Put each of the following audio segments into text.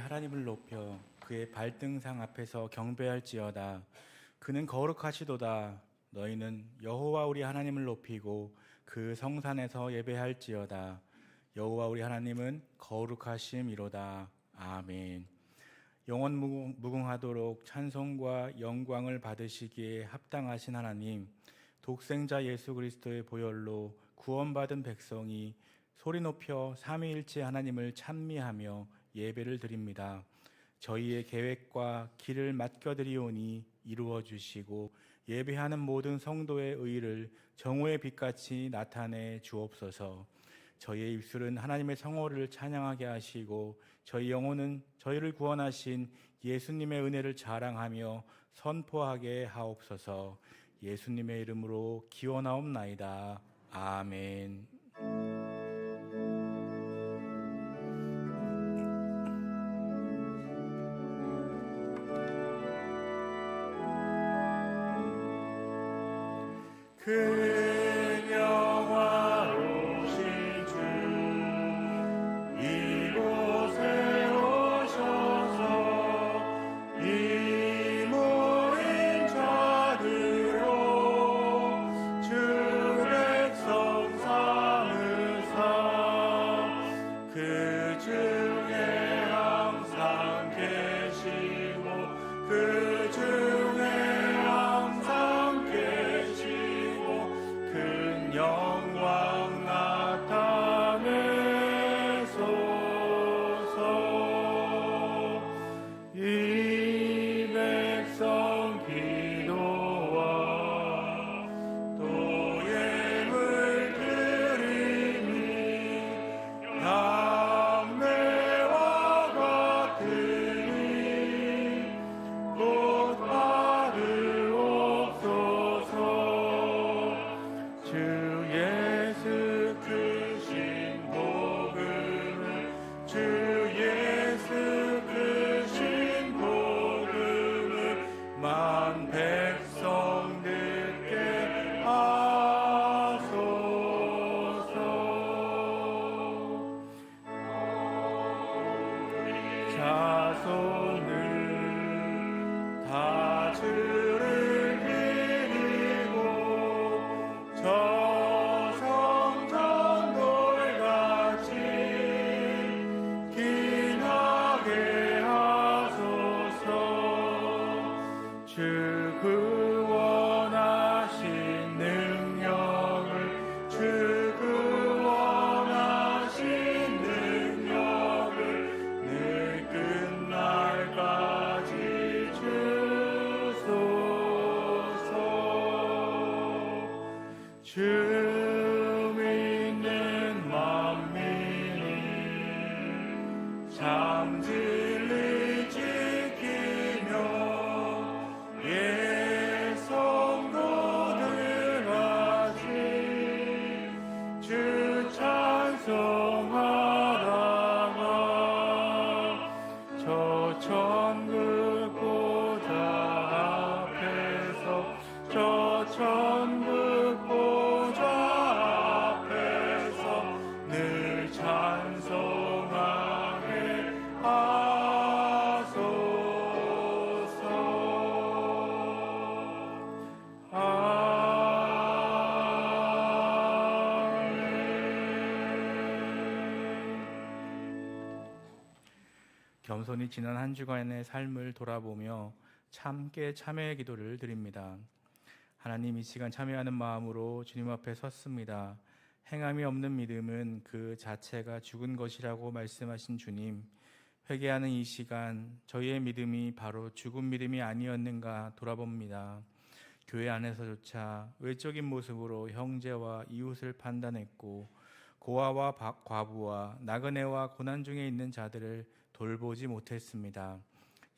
하나님을 높여 그의 발등상 앞에서 경배할지어다. 그는 거룩하시도다. 너희는 여호와 우리 하나님을 높이고 그 성산에서 예배할지어다. 여호와 우리 하나님은 거룩하심이로다. 아멘. 영원 무궁하도록 찬송과 영광을 받으시기에 합당하신 하나님, 독생자 예수 그리스도의 보혈로 구원받은 백성이 소리 높여 삼위일체 하나님을 찬미하며 예배를 드립니다. 저희의 계획과 길을 맡겨드리오니 이루어 주시고 예배하는 모든 성도의 의를 정오의 빛같이 나타내 주옵소서. 저희의 입술은 하나님의 성호를 찬양하게 하시고 저희 영혼은 저희를 구원하신 예수님의 은혜를 자랑하며 선포하게 하옵소서. 예수님의 이름으로 기원하옵나이다. 아멘. 그 영화로우신 주 이곳에 오셔서 이 모인 자들로 주 백성 삼으사 그 중에 항상 계시고 그 중에 항상 계시고 큰 영광 나타내소서. 이 백성 기도와 또 예물 드림이 향내와 같으니 곧 받으옵소서. 주 예수 크신 복음을 주 예수 크신 복음을 만 백성 듣게 하소서. 자손을 다 주를 기리고 저성전돌같이 기나게 하소서. 주 구원하신 능력을 주 구원하신 능력을 늘 끝날까지 주소서. 주 믿는 만민이 참 진리 지키며 예 성도들 같이 주 찬송하다가 저 천국 보좌 앞에서 저 천국 보좌 앞에서 늘 찬송하게 하소서. 겸손히 지난 한 주간의 삶을 돌아보며 참게 참회의 기도를 드립니다. 하나님, 이 시간 참회하는 마음으로 주님 앞에 섰습니다. 행함이 없는 믿음은 그 자체가 죽은 것이라고 말씀하신 주님, 회개하는 이 시간 저희의 믿음이 바로 죽은 믿음이 아니었는가 돌아봅니다. 교회 안에서조차 외적인 모습으로 형제와 이웃을 판단했고 고아와 과부와 나그네와 고난 중에 있는 자들을 돌보지 못했습니다.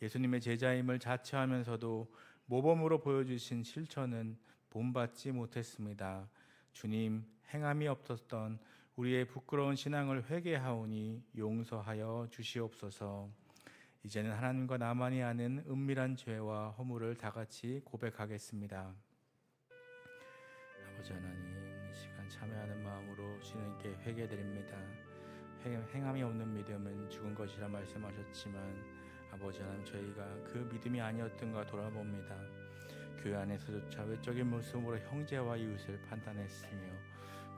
예수님의 제자임을 자처하면서도 모범으로 보여주신 실천은 본받지 못했습니다. 주님, 행함이 없었던 우리의 부끄러운 신앙을 회개하오니 용서하여 주시옵소서. 이제는 하나님과 나만이 아는 은밀한 죄와 허물을 다 같이 고백하겠습니다. 아버지 하나님, 이 시간 참여하는 마음으로 주님께 회개드립니다. 행함이 없는 믿음은 죽은 것이라 말씀하셨지만 아버지 하나님, 저희가 그 믿음이 아니었던가 돌아봅니다. 교회 안에서조차 외적인 모습으로 형제와 이웃을 판단했으며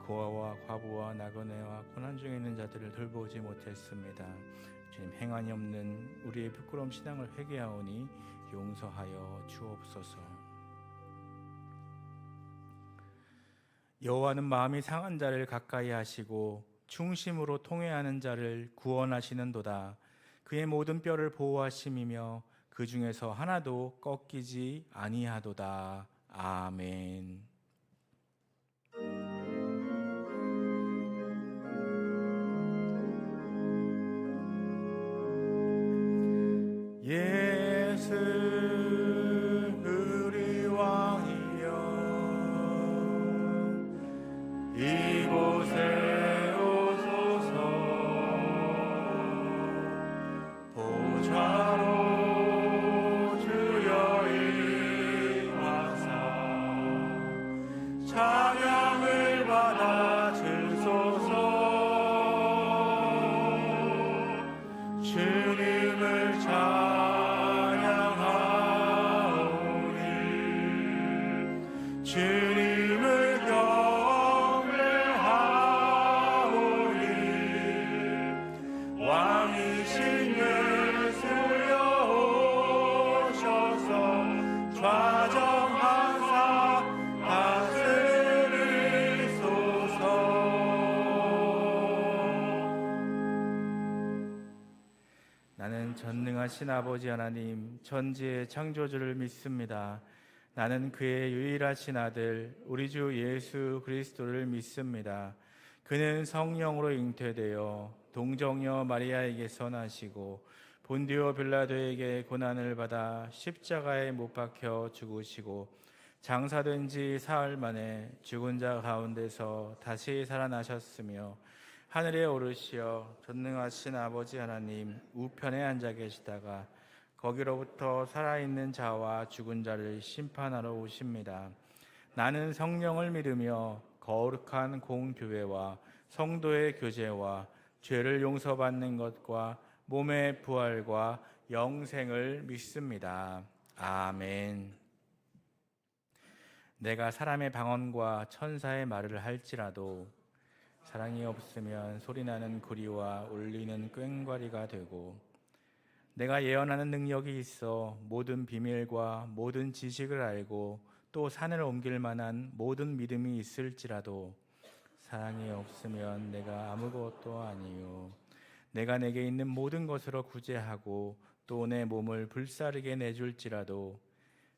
고아와 과부와 나그네와 고난 중에 있는 자들을 돌보지 못했습니다. 주님, 행함이 없는 우리의 부끄러운 신앙을 회개하오니 용서하여 주옵소서. 여호와는 마음이 상한 자를 가까이 하시고 중심으로 통회하는 자를 구원하시는도다. 그의 모든 뼈를 보호하심이며 그 중에서 하나도 꺾이지 아니하도다. 아멘. 예수 우리 왕이여, 이곳에 오소서. 보좌로 주여 임하사 찬양을 받아 주소서. 주님을 찬양하오니 주님을 경배하오니 왕이신 예수여 오셔서 좌정하사 다스리소서. 나는 전능하신 아버지 하나님, 천지의 창조주를 믿습니다. 나는 그의 유일하신 아들 우리 주 예수 그리스도를 믿습니다. 그는 성령으로 잉태되어 동정녀 마리아에게서 나시고 본디오 빌라도에게 고난을 받아 십자가에 못 박혀 죽으시고 장사된 지 사흘 만에 죽은 자 가운데서 다시 살아나셨으며 하늘에 오르시어 전능하신 아버지 하나님 우편에 앉아 계시다가 거기로부터 살아있는 자와 죽은 자를 심판하러 오십니다. 나는 성령을 믿으며 거룩한 공교회와 성도의 교제와 죄를 용서받는 것과 몸의 부활과 영생을 믿습니다. 아멘. 내가 사람의 방언과 천사의 말을 할지라도 사랑이 없으면 소리나는 구리와 울리는 꽹과리가 되고, 내가 예언하는 능력이 있어 모든 비밀과 모든 지식을 알고 또 산을 옮길 만한 모든 믿음이 있을지라도 사랑이 없으면 내가 아무것도 아니요. 내가 내게 있는 모든 것으로 구제하고 또 내 몸을 불사르게 내줄지라도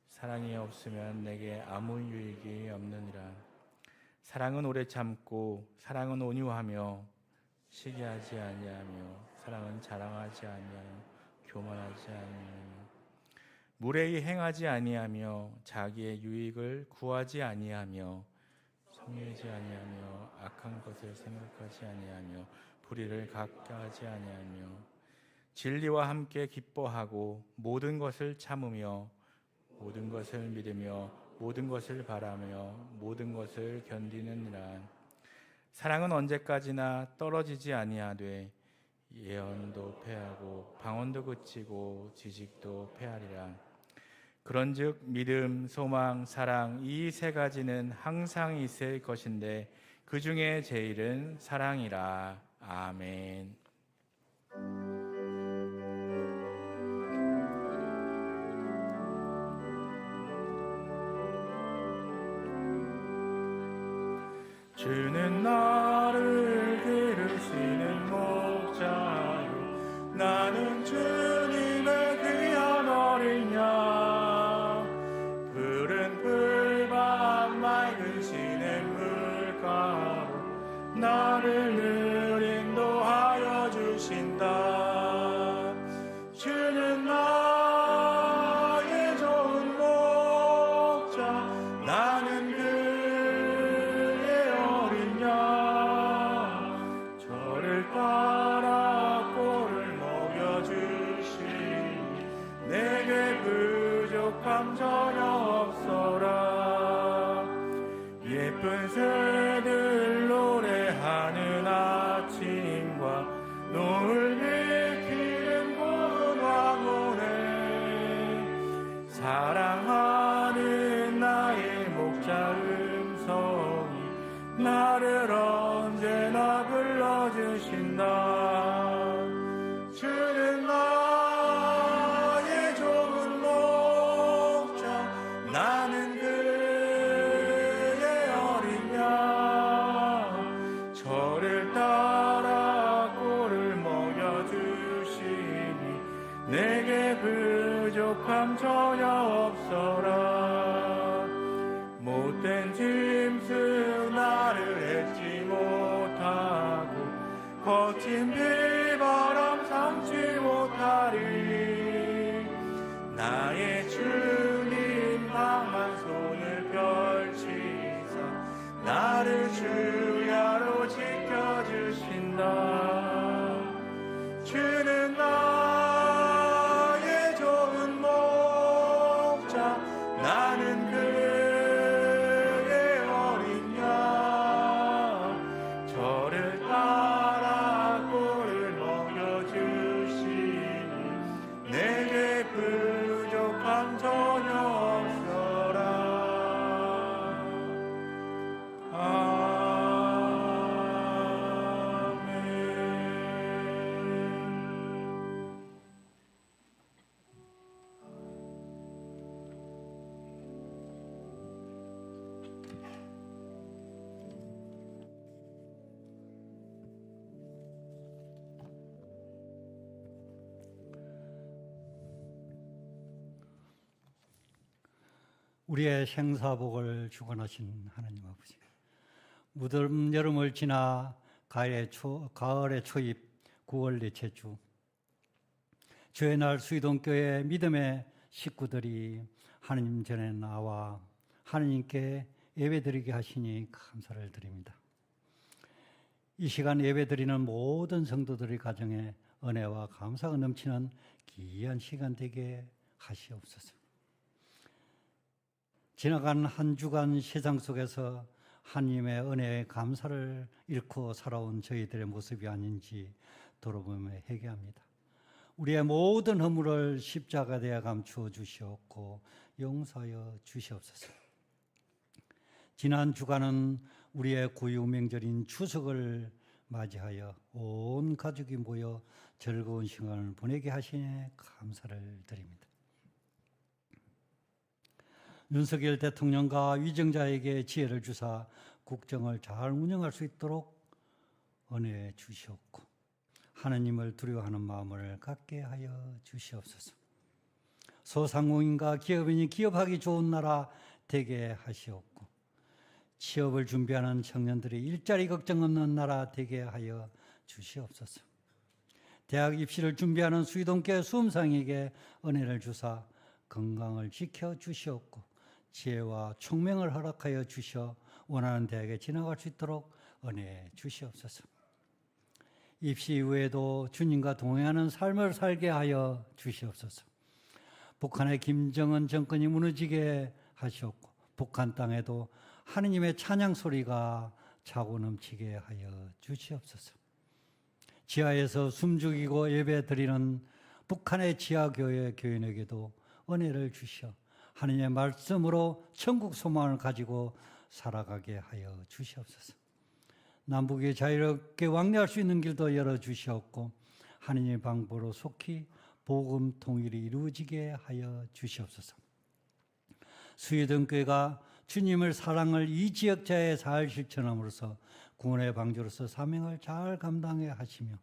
사랑이 없으면 내게 아무 유익이 없느니라. 사랑은 오래 참고 사랑은 온유하며 시기하지 아니하며 사랑은 자랑하지 아니하며 교만하지 아니하며 무례히 행하지 아니하며 자기의 유익을 구하지 아니하며 성내지 아니하며 악한 것을 생각하지 아니하며 불의를 가까하지 아니하며 진리와 함께 기뻐하고 모든 것을 참으며 모든 것을 믿으며 모든 것을 바라며 모든 것을 견디느니라. 사랑은 언제까지나 떨어지지 아니하되 예언도 패하고 방언도 그치고 지식도 패하리라. 그런즉 믿음, 소망, 사랑 이 세 가지는 항상 있을 것인데 그 중에 제일은 사랑이라. 아멘. 주는 나를 기르시는 목자요, 나는 주님의 귀한 어린 양. 푸른 풀밭 맑은 시냇물가로 나를 늘 인도하여 주신다. 주는 나의 좋은 목자, 나는 따라 꼴을 먹여주시니 내게 부족함 전혀 없어라. 예쁜 새들 노래하는 아침과 사랑하는 나의 목자 음성이 나를 언제나 불러주신다. 주는 나의 좋은 목자, 나는 그의 어린 양. 저를 따라 꼴을 먹여주시니 내게 부족함 전혀 없어라. 못된 짐승 나를 해치 못하고 거친 비바람 삼지 못하리. 나의 주님 강한 손을 펼치사 나를 주야로 지켜주신다. 주는 나의 좋은 목자, 나는 그의 어린 양. 저를 따라 꼴을 먹여주시니 내게 부족함 전혀 없어라. 우리의 생사복을 주관하신 하나님 아버지, 무더운 여름을 지나 가을의 초입 9월 넷째 주, 주의 날 수의동교회 믿음의 식구들이 하나님 전에 나와 하나님께 예배드리게 하시니 감사를 드립니다. 이 시간 예배드리는 모든 성도들의 가정에 은혜와 감사가 넘치는 귀한 시간 되게 하시옵소서. 지나간 한 주간 세상 속에서 하나님의 은혜에 감사를 잃고 살아온 저희들의 모습이 아닌지 돌아보며 회개합니다. 우리의 모든 허물을 십자가에 감추어 주시옵고 용서하여 주시옵소서. 지난 주간은 우리의 구유 명절인 추석을 맞이하여 온 가족이 모여 즐거운 시간을 보내게 하시니 감사를 드립니다. 윤석열 대통령과 위정자에게 지혜를 주사 국정을 잘 운영할 수 있도록 은혜 주시옵고 하나님을 두려워하는 마음을 갖게 하여 주시옵소서. 소상공인과 기업인이 기업하기 좋은 나라 되게 하시옵고 취업을 준비하는 청년들이 일자리 걱정 없는 나라 되게 하여 주시옵소서. 대학 입시를 준비하는 수의동교회 수험생에게 은혜를 주사 건강을 지켜 주시옵고 지혜와 총명을 허락하여 주셔 원하는 대학에 진학할 수 있도록 은혜 주시옵소서. 입시 이후에도 주님과 동행하는 삶을 살게 하여 주시옵소서. 북한의 김정은 정권이 무너지게 하시옵고 북한 땅에도 하느님의 찬양 소리가 차고 넘치게 하여 주시옵소서. 지하에서 숨죽이고 예배 드리는 북한의 지하교회 교인에게도 은혜를 주시어 하느님의 말씀으로 천국 소망을 가지고 살아가게 하여 주시옵소서. 남북이 자유롭게 왕래할 수 있는 길도 열어주시옵고 하느님의 방법으로 속히 복음 통일이 이루어지게 하여 주시옵소서. 수의동교회가 주님의 사랑을 이 지역자에 잘 실천함으로써 구원의 방주로서 사명을 잘 감당해 하시며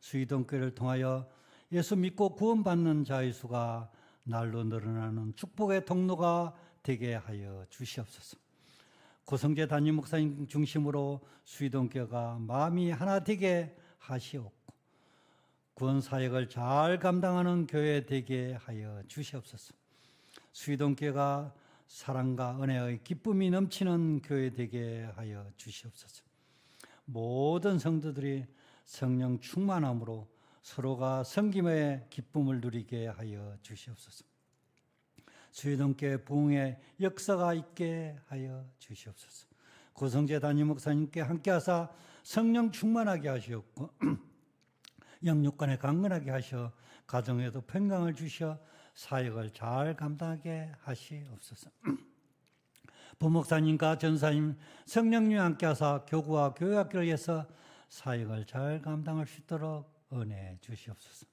수의동교회를 통하여 예수 믿고 구원받는 자의 수가 날로 늘어나는 축복의 통로가 되게 하여 주시옵소서. 고성재 담임 목사님 중심으로 수의동교회가 마음이 하나 되게 하시옵고 구원 사역을 잘 감당하는 교회 되게 하여 주시옵소서. 수의동교회가 사랑과 은혜의 기쁨이 넘치는 교회 되게 하여 주시옵소서. 모든 성도들이 성령 충만함으로 서로가 섬김의 기쁨을 누리게 하여 주시옵소서. 수의동교회 부흥의 역사가 있게 하여 주시옵소서. 고성재 담임 목사님께 함께하사 성령 충만하게 하시옵고 영육간에 강건하게 하셔 가정에도 평강을 주셔 사역을 잘 감당하게 하시옵소서. 부목사님과 전사님, 성령님 함께 하사 교구와 교회학교를 위해서 사역을 잘 감당할 수 있도록 은혜 주시옵소서.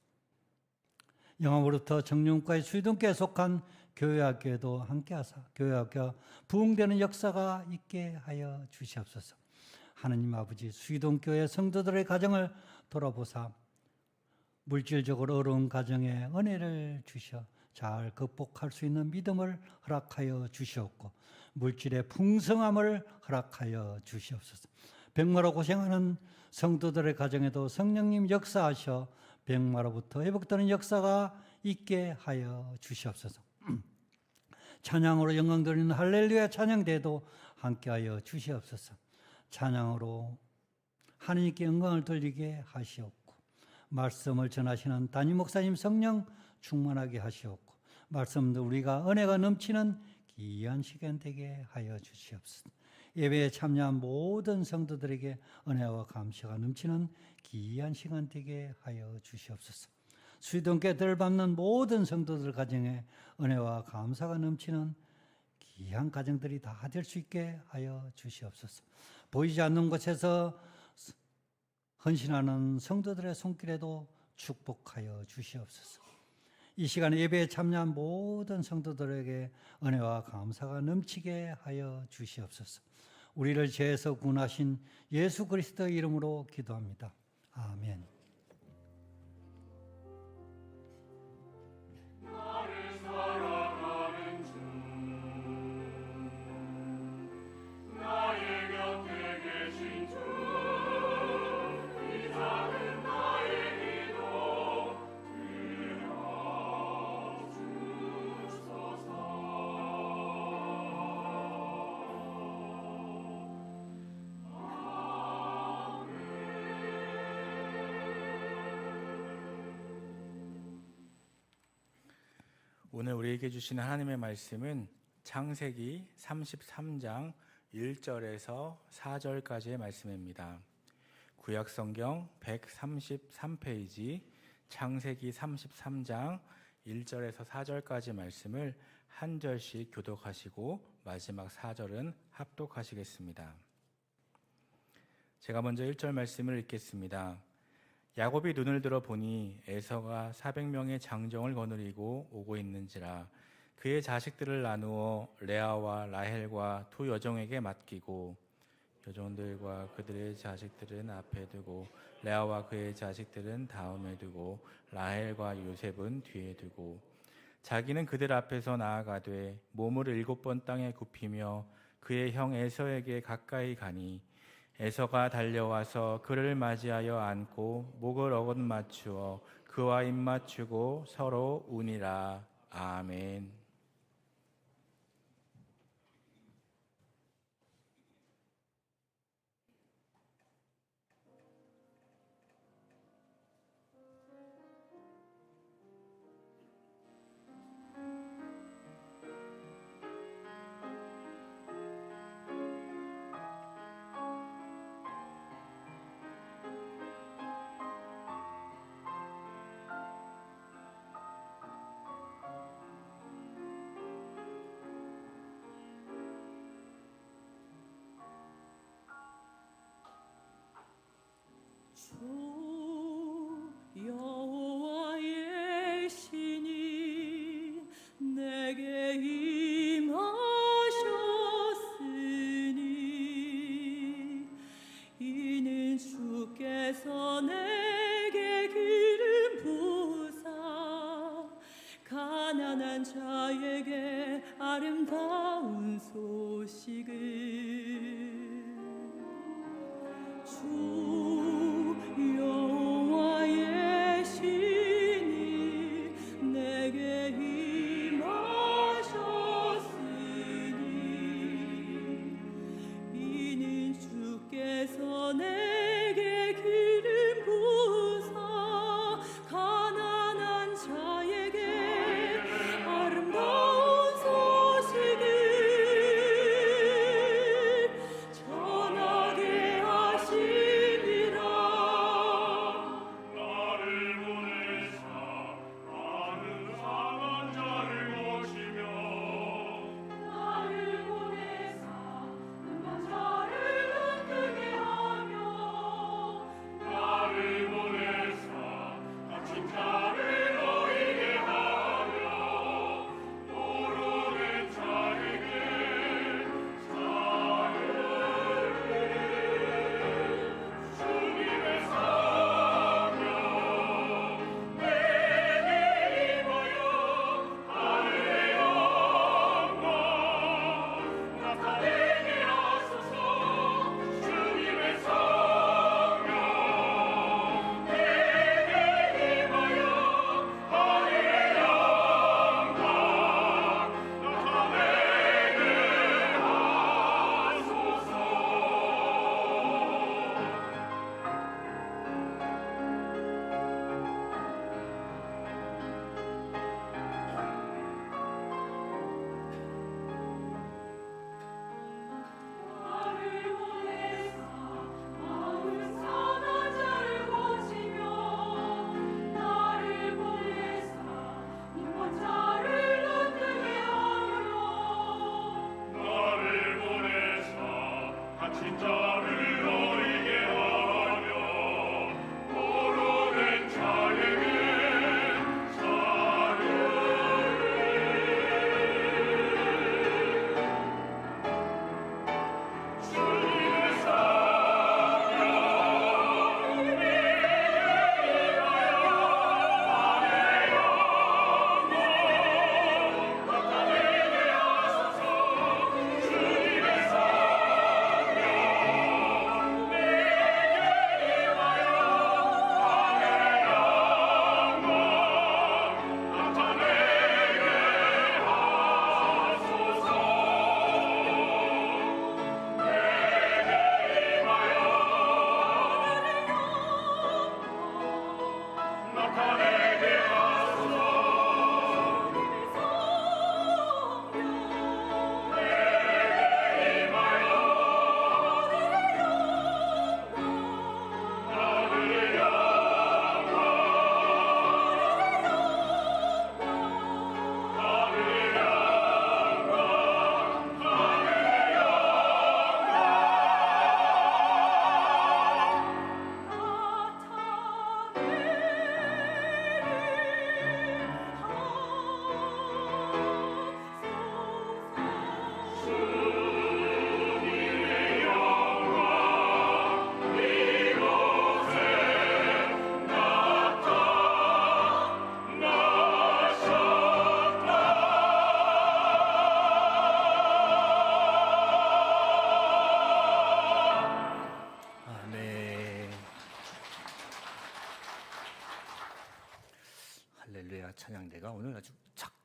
영암으로부터 정령과의 수의동교에 속한 교회학교에도 함께 하사 교회학교 부흥되는 역사가 있게 하여 주시옵소서. 하느님 아버지, 수의동교회 성도들의 가정을 돌아보사 물질적으로 어려운 가정에 은혜를 주셔 잘 극복할 수 있는 믿음을 허락하여 주시옵고 물질의 풍성함을 허락하여 주시옵소서. 병마로 고생하는 성도들의 가정에도 성령님 역사하셔 병마로부터 회복되는 역사가 있게 하여 주시옵소서. 찬양으로 영광 드리는 할렐루야 찬양대도 함께하여 주시옵소서. 찬양으로 하나님께 영광을 돌리게 하시옵고 말씀을 전하시는 담임 목사님 성령 충만하게 하시옵고 말씀도 우리가 은혜가 넘치는 귀한 시간 되게 하여 주시옵소서. 예배에 참여한 모든 성도들에게 은혜와 감사가 넘치는 귀한 시간 되게 하여 주시옵소서. 수의동교회를 밟는 모든 성도들 가정에 은혜와 감사가 넘치는 귀한 가정들이 다 될 수 있게 하여 주시옵소서. 보이지 않는 곳에서 헌신하는 성도들의 손길에도 축복하여 주시옵소서. 이 시간에 예배에 참여한 모든 성도들에게 은혜와 감사가 넘치게 하여 주시옵소서. 우리를 죄에서 구원하신 예수 그리스도의 이름으로 기도합니다. 아멘. 오늘 우리에게 주시는 하나님의 말씀은 창세기 33장 1절에서 4절까지의 말씀입니다. 구약성경 133페이지 창세기 33장 1절에서 4절까지 말씀을 한 절씩 교독하시고 마지막 4절은 합독하시겠습니다. 제가 먼저 1절 말씀을 읽겠습니다. 야곱이 눈을 들어 보니 에서가 400명의 장정을 거느리고 오고 있는지라 그의 자식들을 나누어 레아와 라헬과 두 여종에게 맡기고 여종들과 그들의 자식들은 앞에 두고 레아와 그의 자식들은 다음에 두고 라헬과 요셉은 뒤에 두고 자기는 그들 앞에서 나아가되 몸을 7번 땅에 굽히며 그의 형 에서에게 가까이 가니 에서가 달려와서 그를 맞이하여 안고 목을 어긋맞추어 그와 입맞추고 서로 우니라. 아멘. 주 여호와의 신이 내게 임하셨으니 이는 주께서 내게 기름 부으사 가난한 자에게 아름다운 소식을 주 여호와의 신이 내게 임하셨으니 이는 주께서 내게 기름 부으사 가난한 자에게 아름다운 소식을 전하게 하시니라.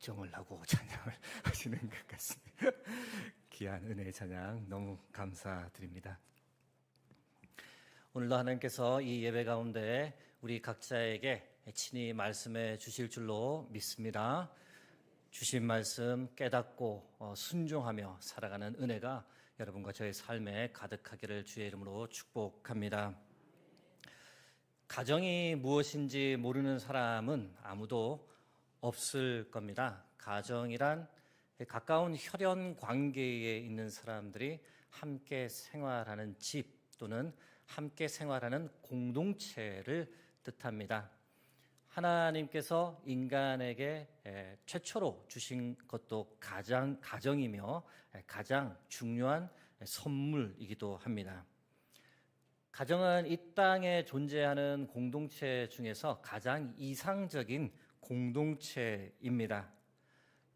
걱정을 하고 찬양을 하시는 것 같습니다. 귀한 은혜의 찬양 너무 감사드립니다. 오늘도 하나님께서 이 예배 가운데 우리 각자에게 친히 말씀해 주실 줄로 믿습니다. 주신 말씀 깨닫고 순종하며 살아가는 은혜가 여러분과 저의 삶에 가득하기를 주의 이름으로 축복합니다. 가정이 무엇인지 모르는 사람은 아무도 없을 겁니다. 가정이란 가까운 혈연 관계에 있는 사람들이 함께 생활하는 집 또는 함께 생활하는 공동체를 뜻합니다. 하나님께서 인간에게 최초로 주신 것도 가정이며 가장 중요한 선물이기도 합니다. 가정은 이 땅에 존재하는 공동체 중에서 가장 이상적인 공동체입니다.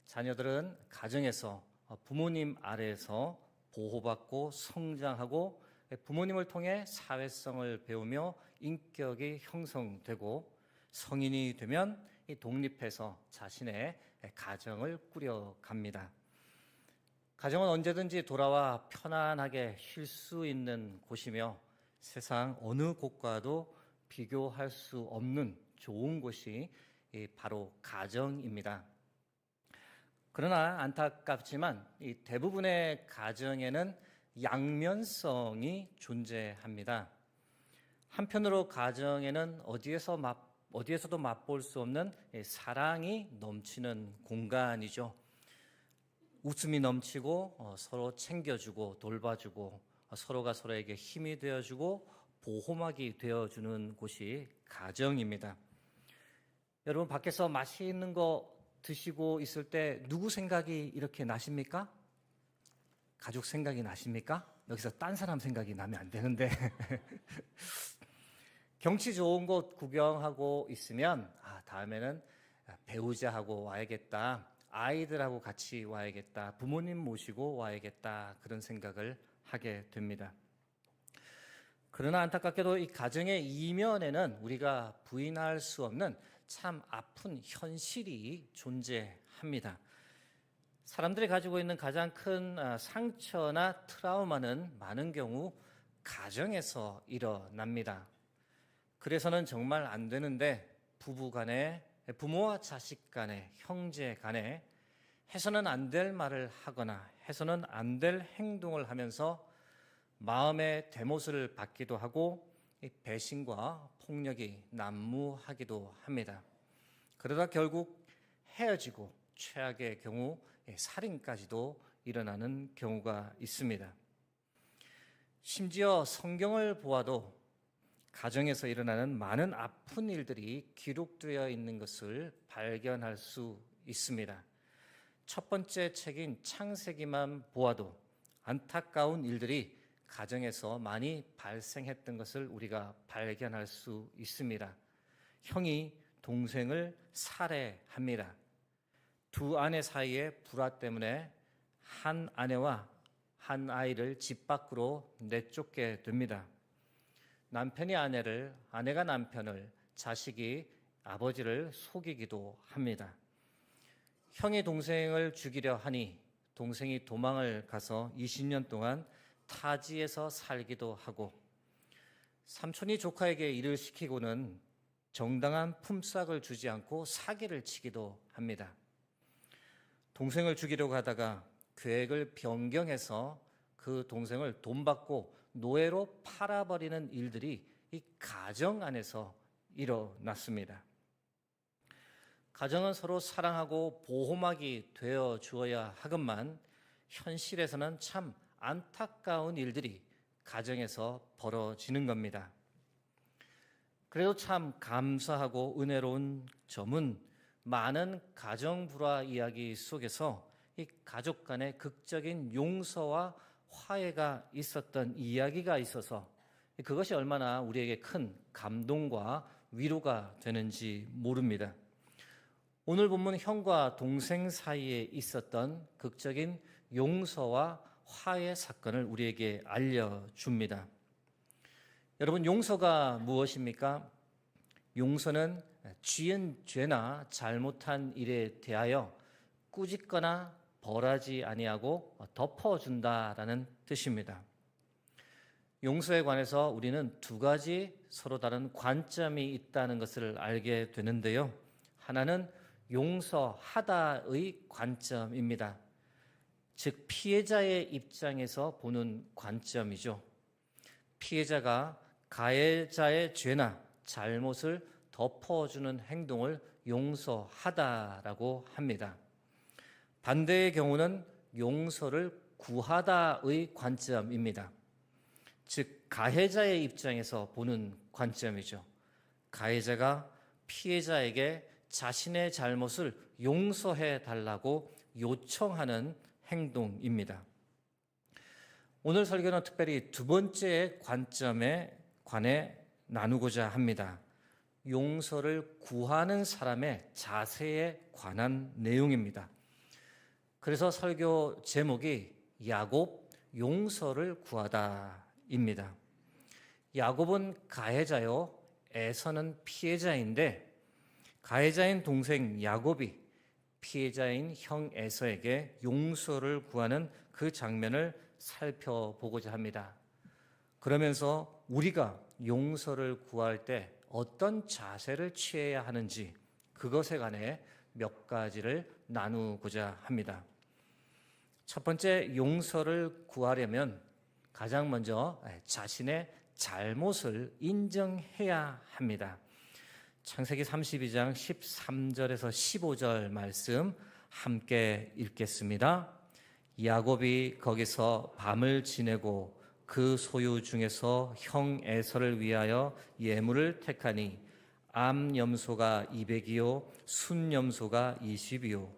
자녀들은 가정에서 부모님 아래에서 보호받고 성장하고 부모님을 통해 사회성을 배우며 인격이 형성되고 성인이 되면 독립해서 자신의 가정을 꾸려갑니다. 가정은 언제든지 돌아와 편안하게 쉴 수 있는 곳이며 세상 어느 곳과도 비교할 수 없는 좋은 곳이 바로 가정입니다. 그러나 안타깝지만 이 대부분의 가정에는 양면성이 존재합니다. 한편으로 가정에는 어디에서도 맛볼 수 없는 사랑이 넘치는 공간이죠. 웃음이 넘치고 서로 챙겨주고 돌봐주고 서로가 서로에게 힘이 되어주고 보호막이 되어주는 곳이 가정입니다. 여러분 밖에서 맛있는 거 드시고 있을 때 누구 생각이 이렇게 나십니까? 가족 생각이 나십니까? 여기서 딴 사람 생각이 나면 안 되는데 경치 좋은 곳 구경하고 있으면 다음에는 배우자하고 와야겠다, 아이들하고 같이 와야겠다, 부모님 모시고 와야겠다 그런 생각을 하게 됩니다. 그러나 안타깝게도 이 가정의 이면에는 우리가 부인할 수 없는 참 아픈 현실이 존재합니다. 사람들이 가지고 있는 가장 큰 상처나 트라우마는 많은 경우 가정에서 일어납니다. 그래서는 정말 안 되는데 부부 간에, 부모와 자식 간에, 형제 간에 해서는 안 될 말을 하거나 해서는 안 될 행동을 하면서 마음의 대못을 받기도 하고 배신과 폭력이 난무하기도 합니다. 그러다 결국 헤어지고 최악의 경우 살인까지도 일어나는 경우가 있습니다. 심지어 성경을 보아도 가정에서 일어나는 많은 아픈 일들이 기록되어 있는 것을 발견할 수 있습니다. 첫 번째 책인 창세기만 보아도 안타까운 일들이 가정에서 많이 발생했던 것을 우리가 발견할 수 있습니다. 형이 동생을 살해합니다. 두 아내 사이의 불화 때문에 한 아내와 한 아이를 집 밖으로 내쫓게 됩니다. 남편이 아내를, 아내가 남편을, 자식이 아버지를 속이기도 합니다. 형이 동생을 죽이려 하니 동생이 도망을 가서 20년 동안 타지에서 살기도 하고, 삼촌이 조카에게 일을 시키고는 정당한 품삯을 주지 않고 사기를 치기도 합니다. 동생을 죽이려고 하다가 계획을 변경해서 그 동생을 돈 받고 노예로 팔아버리는 일들이 이 가정 안에서 일어났습니다. 가정은 서로 사랑하고 보호막이 되어 주어야 하건만 현실에서는 참 안타까운 일들이 가정에서 벌어지는 겁니다. 그래도 참 감사하고 은혜로운 점은 많은 가정 불화 이야기 속에서 이 가족 간의 극적인 용서와 화해가 있었던 이야기가 있어서 그것이 얼마나 우리에게 큰 감동과 위로가 되는지 모릅니다. 오늘 본문 형과 동생 사이에 있었던 극적인 용서와 화해 사건을 우리에게 알려줍니다. 여러분, 용서가 무엇입니까? 용서는 지은 죄나 잘못한 일에 대하여 꾸짖거나 벌하지 아니하고 덮어준다라는 뜻입니다. 용서에 관해서 우리는 두 가지 서로 다른 관점이 있다는 것을 알게 되는데요. 하나는 용서하다의 관점입니다. 즉 피해자의 입장에서 보는 관점이죠. 피해자가 가해자의 죄나 잘못을 덮어주는 행동을 용서하다라고 합니다. 반대의 경우는 용서를 구하다의 관점입니다. 즉 가해자의 입장에서 보는 관점이죠. 가해자가 피해자에게 자신의 잘못을 용서해 달라고 요청하는 행동입니다. 오늘 설교는 특별히 두 번째 관점에 관해 나누고자 합니다. 용서를 구하는 사람의 자세에 관한 내용입니다. 그래서 설교 제목이 야곱 용서를 구하다입니다. 야곱은 가해자요, 에서는 피해자인데 가해자인 동생 야곱이 피해자인 형 에서에게 용서를 구하는 그 장면을 살펴보고자 합니다. 그러면서 우리가 용서를 구할 때 어떤 자세를 취해야 하는지 그것에 관해 몇 가지를 나누고자 합니다. 첫 번째, 용서를 구하려면 가장 먼저 자신의 잘못을 인정해야 합니다. 창세기 32장 13절에서 15절 말씀 함께 읽겠습니다. 야곱이 거기서 밤을 지내고 그 소유 중에서 형 에서를 위하여 예물을 택하니 암염소가 200이요 순염소가 20이요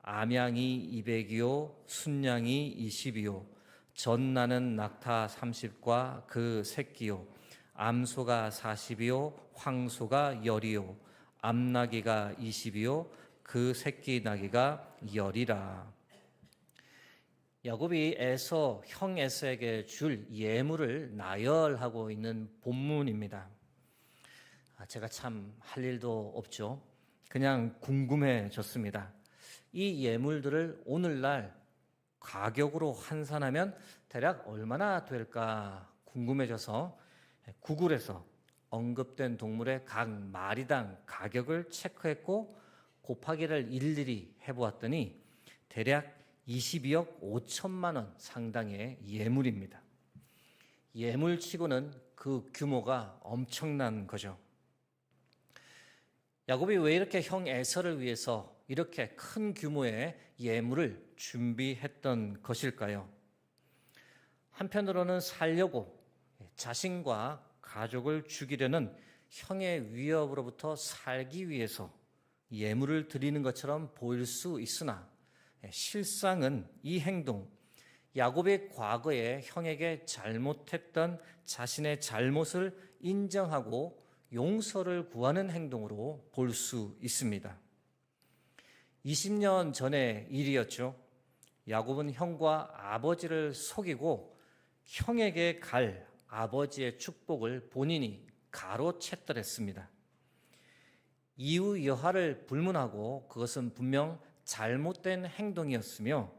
암양이 200이요 순양이 20이요 젖나는 낙타 30과 그 새끼요 암소가 40이요 황소가 10이요 암나귀가 20이요 그 새끼 나귀가 10이라. 야곱이 형 에서에게 줄 예물을 나열하고 있는 본문입니다. 제가 참 할 일도 없죠. 그냥 궁금해졌습니다. 이 예물들을 오늘날 가격으로 환산하면 대략 얼마나 될까 궁금해져서 구글에서 언급된 동물의 각 마리당 가격을 체크했고 곱하기를 일일이 해보았더니 대략 22억 5천만 원 상당의 예물입니다. 예물치고는 그 규모가 엄청난 거죠. 야곱이 왜 이렇게 형 에서를 위해서 이렇게 큰 규모의 예물을 준비했던 것일까요? 한편으로는 살려고 자신과 가족을 죽이려는 형의 위협으로부터 살기 위해서 예물을 드리는 것처럼 보일 수 있으나 실상은 이 행동, 야곱의 과거에 형에게 잘못했던 자신의 잘못을 인정하고 용서를 구하는 행동으로 볼 수 있습니다. 20년 전의 일이었죠. 야곱은 형과 아버지를 속이고 형에게 갈 아버지의 축복을 본인이 가로챘더랬습니다. 이유 여하를 불문하고 그것은 분명 잘못된 행동이었으며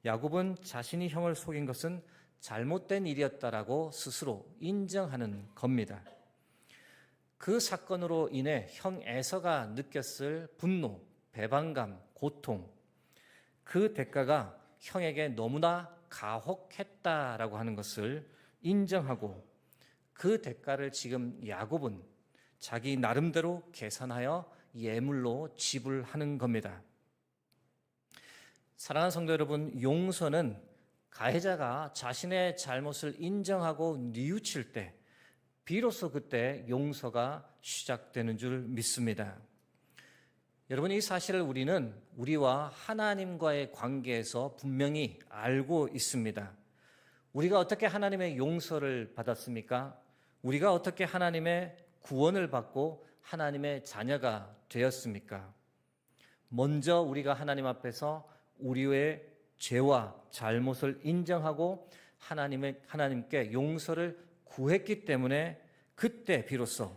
야곱은 자신이 형을 속인 것은 잘못된 일이었다라고 스스로 인정하는 겁니다. 그 사건으로 인해 형 에서가 느꼈을 분노, 배반감, 고통, 그 대가가 형에게 너무나 가혹했다라고 하는 것을 인정하고 그 대가를 지금 야곱은 자기 나름대로 계산하여 예물로 지불하는 겁니다. 사랑하는 성도 여러분, 용서는 가해자가 자신의 잘못을 인정하고 뉘우칠 때 비로소 그때 용서가 시작되는 줄 믿습니다. 여러분, 이 사실을 우리는 우리와 하나님과의 관계에서 분명히 알고 있습니다. 우리가 어떻게 하나님의 용서를 받았습니까? 우리가 어떻게 하나님의 구원을 받고 하나님의 자녀가 되었습니까? 먼저 우리가 하나님 앞에서 우리의 죄와 잘못을 인정하고 하나님께 용서를 구했기 때문에 그때 비로소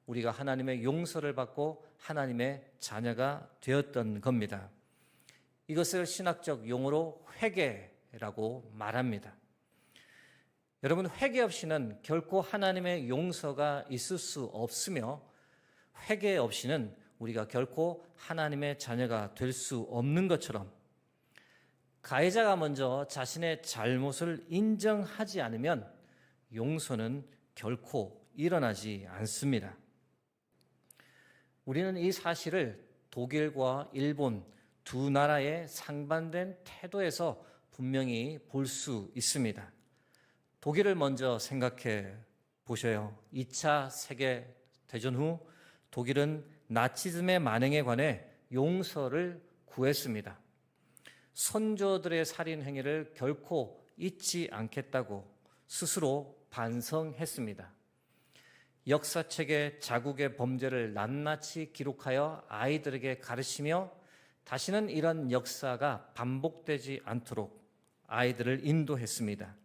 우리가 하나님의 용서를 받고 하나님의 자녀가 되었던 겁니다. 이것을 신학적 용어로 회개라고 말합니다. 여러분, 회개 없이는 결코 하나님의 용서가 있을 수 없으며 회개 없이는 우리가 결코 하나님의 자녀가 될 수 없는 것처럼 가해자가 먼저 자신의 잘못을 인정하지 않으면 용서는 결코 일어나지 않습니다. 우리는 이 사실을 독일과 일본 두 나라의 상반된 태도에서 분명히 볼 수 있습니다. 독일을 먼저 생각해 보셔요. 2차 세계대전 후 독일은 나치즘의 만행에 관해 용서를 구했습니다. 선조들의 살인 행위를 결코 잊지 않겠다고 스스로 반성했습니다. 역사책에 자국의 범죄를 낱낱이 기록하여 아이들에게 가르치며 다시는 이런 역사가 반복되지 않도록 아이들을 인도했습니다.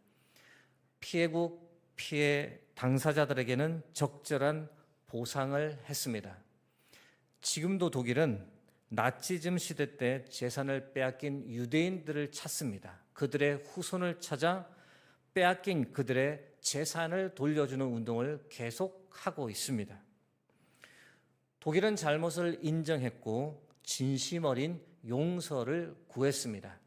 피해국, 피해 당사자들에게는 적절한 보상을 했습니다. 지금도 독일은 나치즘 시대 때 재산을 빼앗긴 유대인들을 찾습니다. 그들의 후손을 찾아 빼앗긴 그들의 재산을 돌려주는 운동을 계속하고 있습니다. 독일은 잘못을 인정했고 진심 어린 용서를 구했습니다.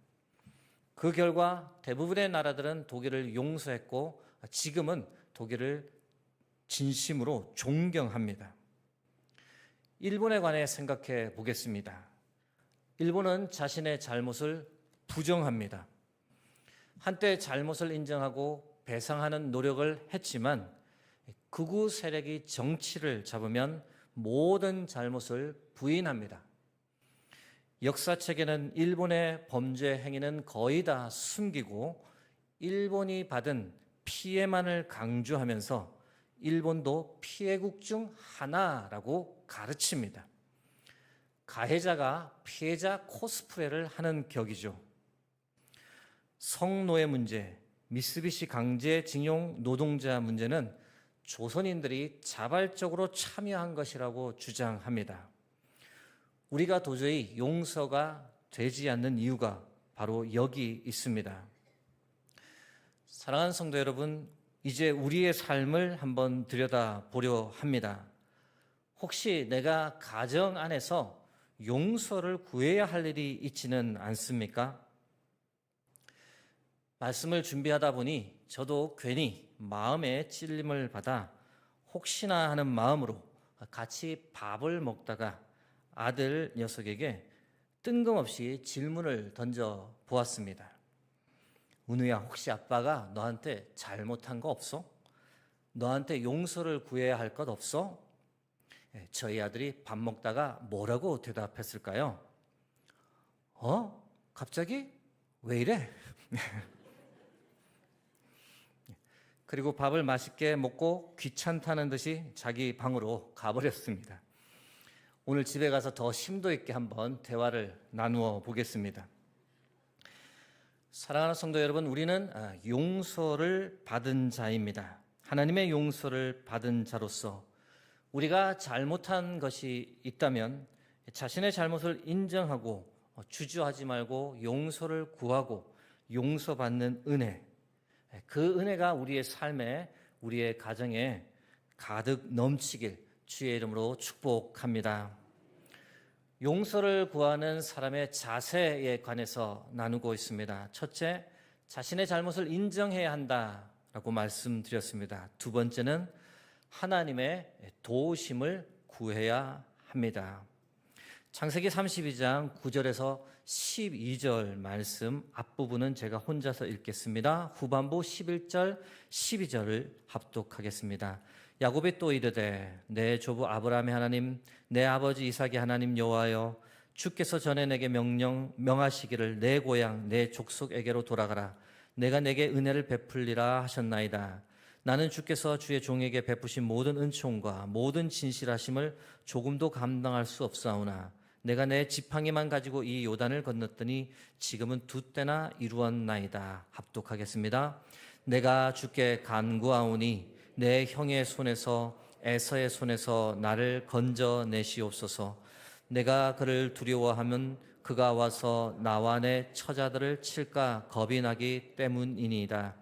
그 결과 대부분의 나라들은 독일을 용서했고 지금은 독일을 진심으로 존경합니다. 일본에 관해 생각해 보겠습니다. 일본은 자신의 잘못을 부정합니다. 한때 잘못을 인정하고 배상하는 노력을 했지만 극우 세력이 정치를 잡으면 모든 잘못을 부인합니다. 역사책에는 일본의 범죄 행위는 거의 다 숨기고 일본이 받은 피해만을 강조하면서 일본도 피해국 중 하나라고 가르칩니다. 가해자가 피해자 코스프레를 하는 격이죠. 성노예 문제, 미쓰비시 강제징용 노동자 문제는 조선인들이 자발적으로 참여한 것이라고 주장합니다. 우리가 도저히 용서가 되지 않는 이유가 바로 여기 있습니다. 사랑하는 성도 여러분, 이제 우리의 삶을 한번 들여다보려 합니다. 혹시 내가 가정 안에서 용서를 구해야 할 일이 있지는 않습니까? 말씀을 준비하다 보니 저도 괜히 마음에 찔림을 받아 혹시나 하는 마음으로 같이 밥을 먹다가 아들 녀석에게 뜬금없이 질문을 던져 보았습니다. 은우야, 혹시 아빠가 너한테 잘못한 거 없어? 너한테 용서를 구해야 할 것 없어? 저희 아들이 밥 먹다가 뭐라고 대답했을까요? 갑자기? 왜 이래? 그리고 밥을 맛있게 먹고 귀찮다는 듯이 자기 방으로 가버렸습니다. 오늘 집에 가서 더 심도 있게 한번 대화를 나누어 보겠습니다. 사랑하는 성도 여러분, 우리는 용서를 받은 자입니다. 하나님의 용서를 받은 자로서 우리가 잘못한 것이 있다면 자신의 잘못을 인정하고 주저하지 말고 용서를 구하고 용서받는 은혜, 그 은혜가 우리의 삶에, 우리의 가정에 가득 넘치길 주의 이름으로 축복합니다. 용서를 구하는 사람의 자세에 관해서 나누고 있습니다. 첫째, 자신의 잘못을 인정해야 한다라고 말씀드렸습니다. 두 번째는 하나님의 도우심을 구해야 합니다. 창세기 32장 9절에서 12절 말씀 앞부분은 제가 혼자서 읽겠습니다. 후반부 11절, 12절을 합독하겠습니다. 야곱이 또 이르되 내 조부 아브라함의 하나님 내 아버지 이삭의 하나님 여호와여 주께서 전에 내게 명하시기를 내 고향 내 족속에게로 돌아가라 내가 내게 은혜를 베풀리라 하셨나이다. 나는 주께서 주의 종에게 베푸신 모든 은총과 모든 진실하심을 조금도 감당할 수 없사오나 내가 내 지팡이만 가지고 이 요단을 건넜더니 지금은 두 때나 이루었나이다. 합독하겠습니다. 내가 주께 간구하오니 내 형의 손에서 에서의 손에서 나를 건져내시옵소서. 내가 그를 두려워하면 그가 와서 나와 내 처자들을 칠까 겁이 나기 때문이니이다.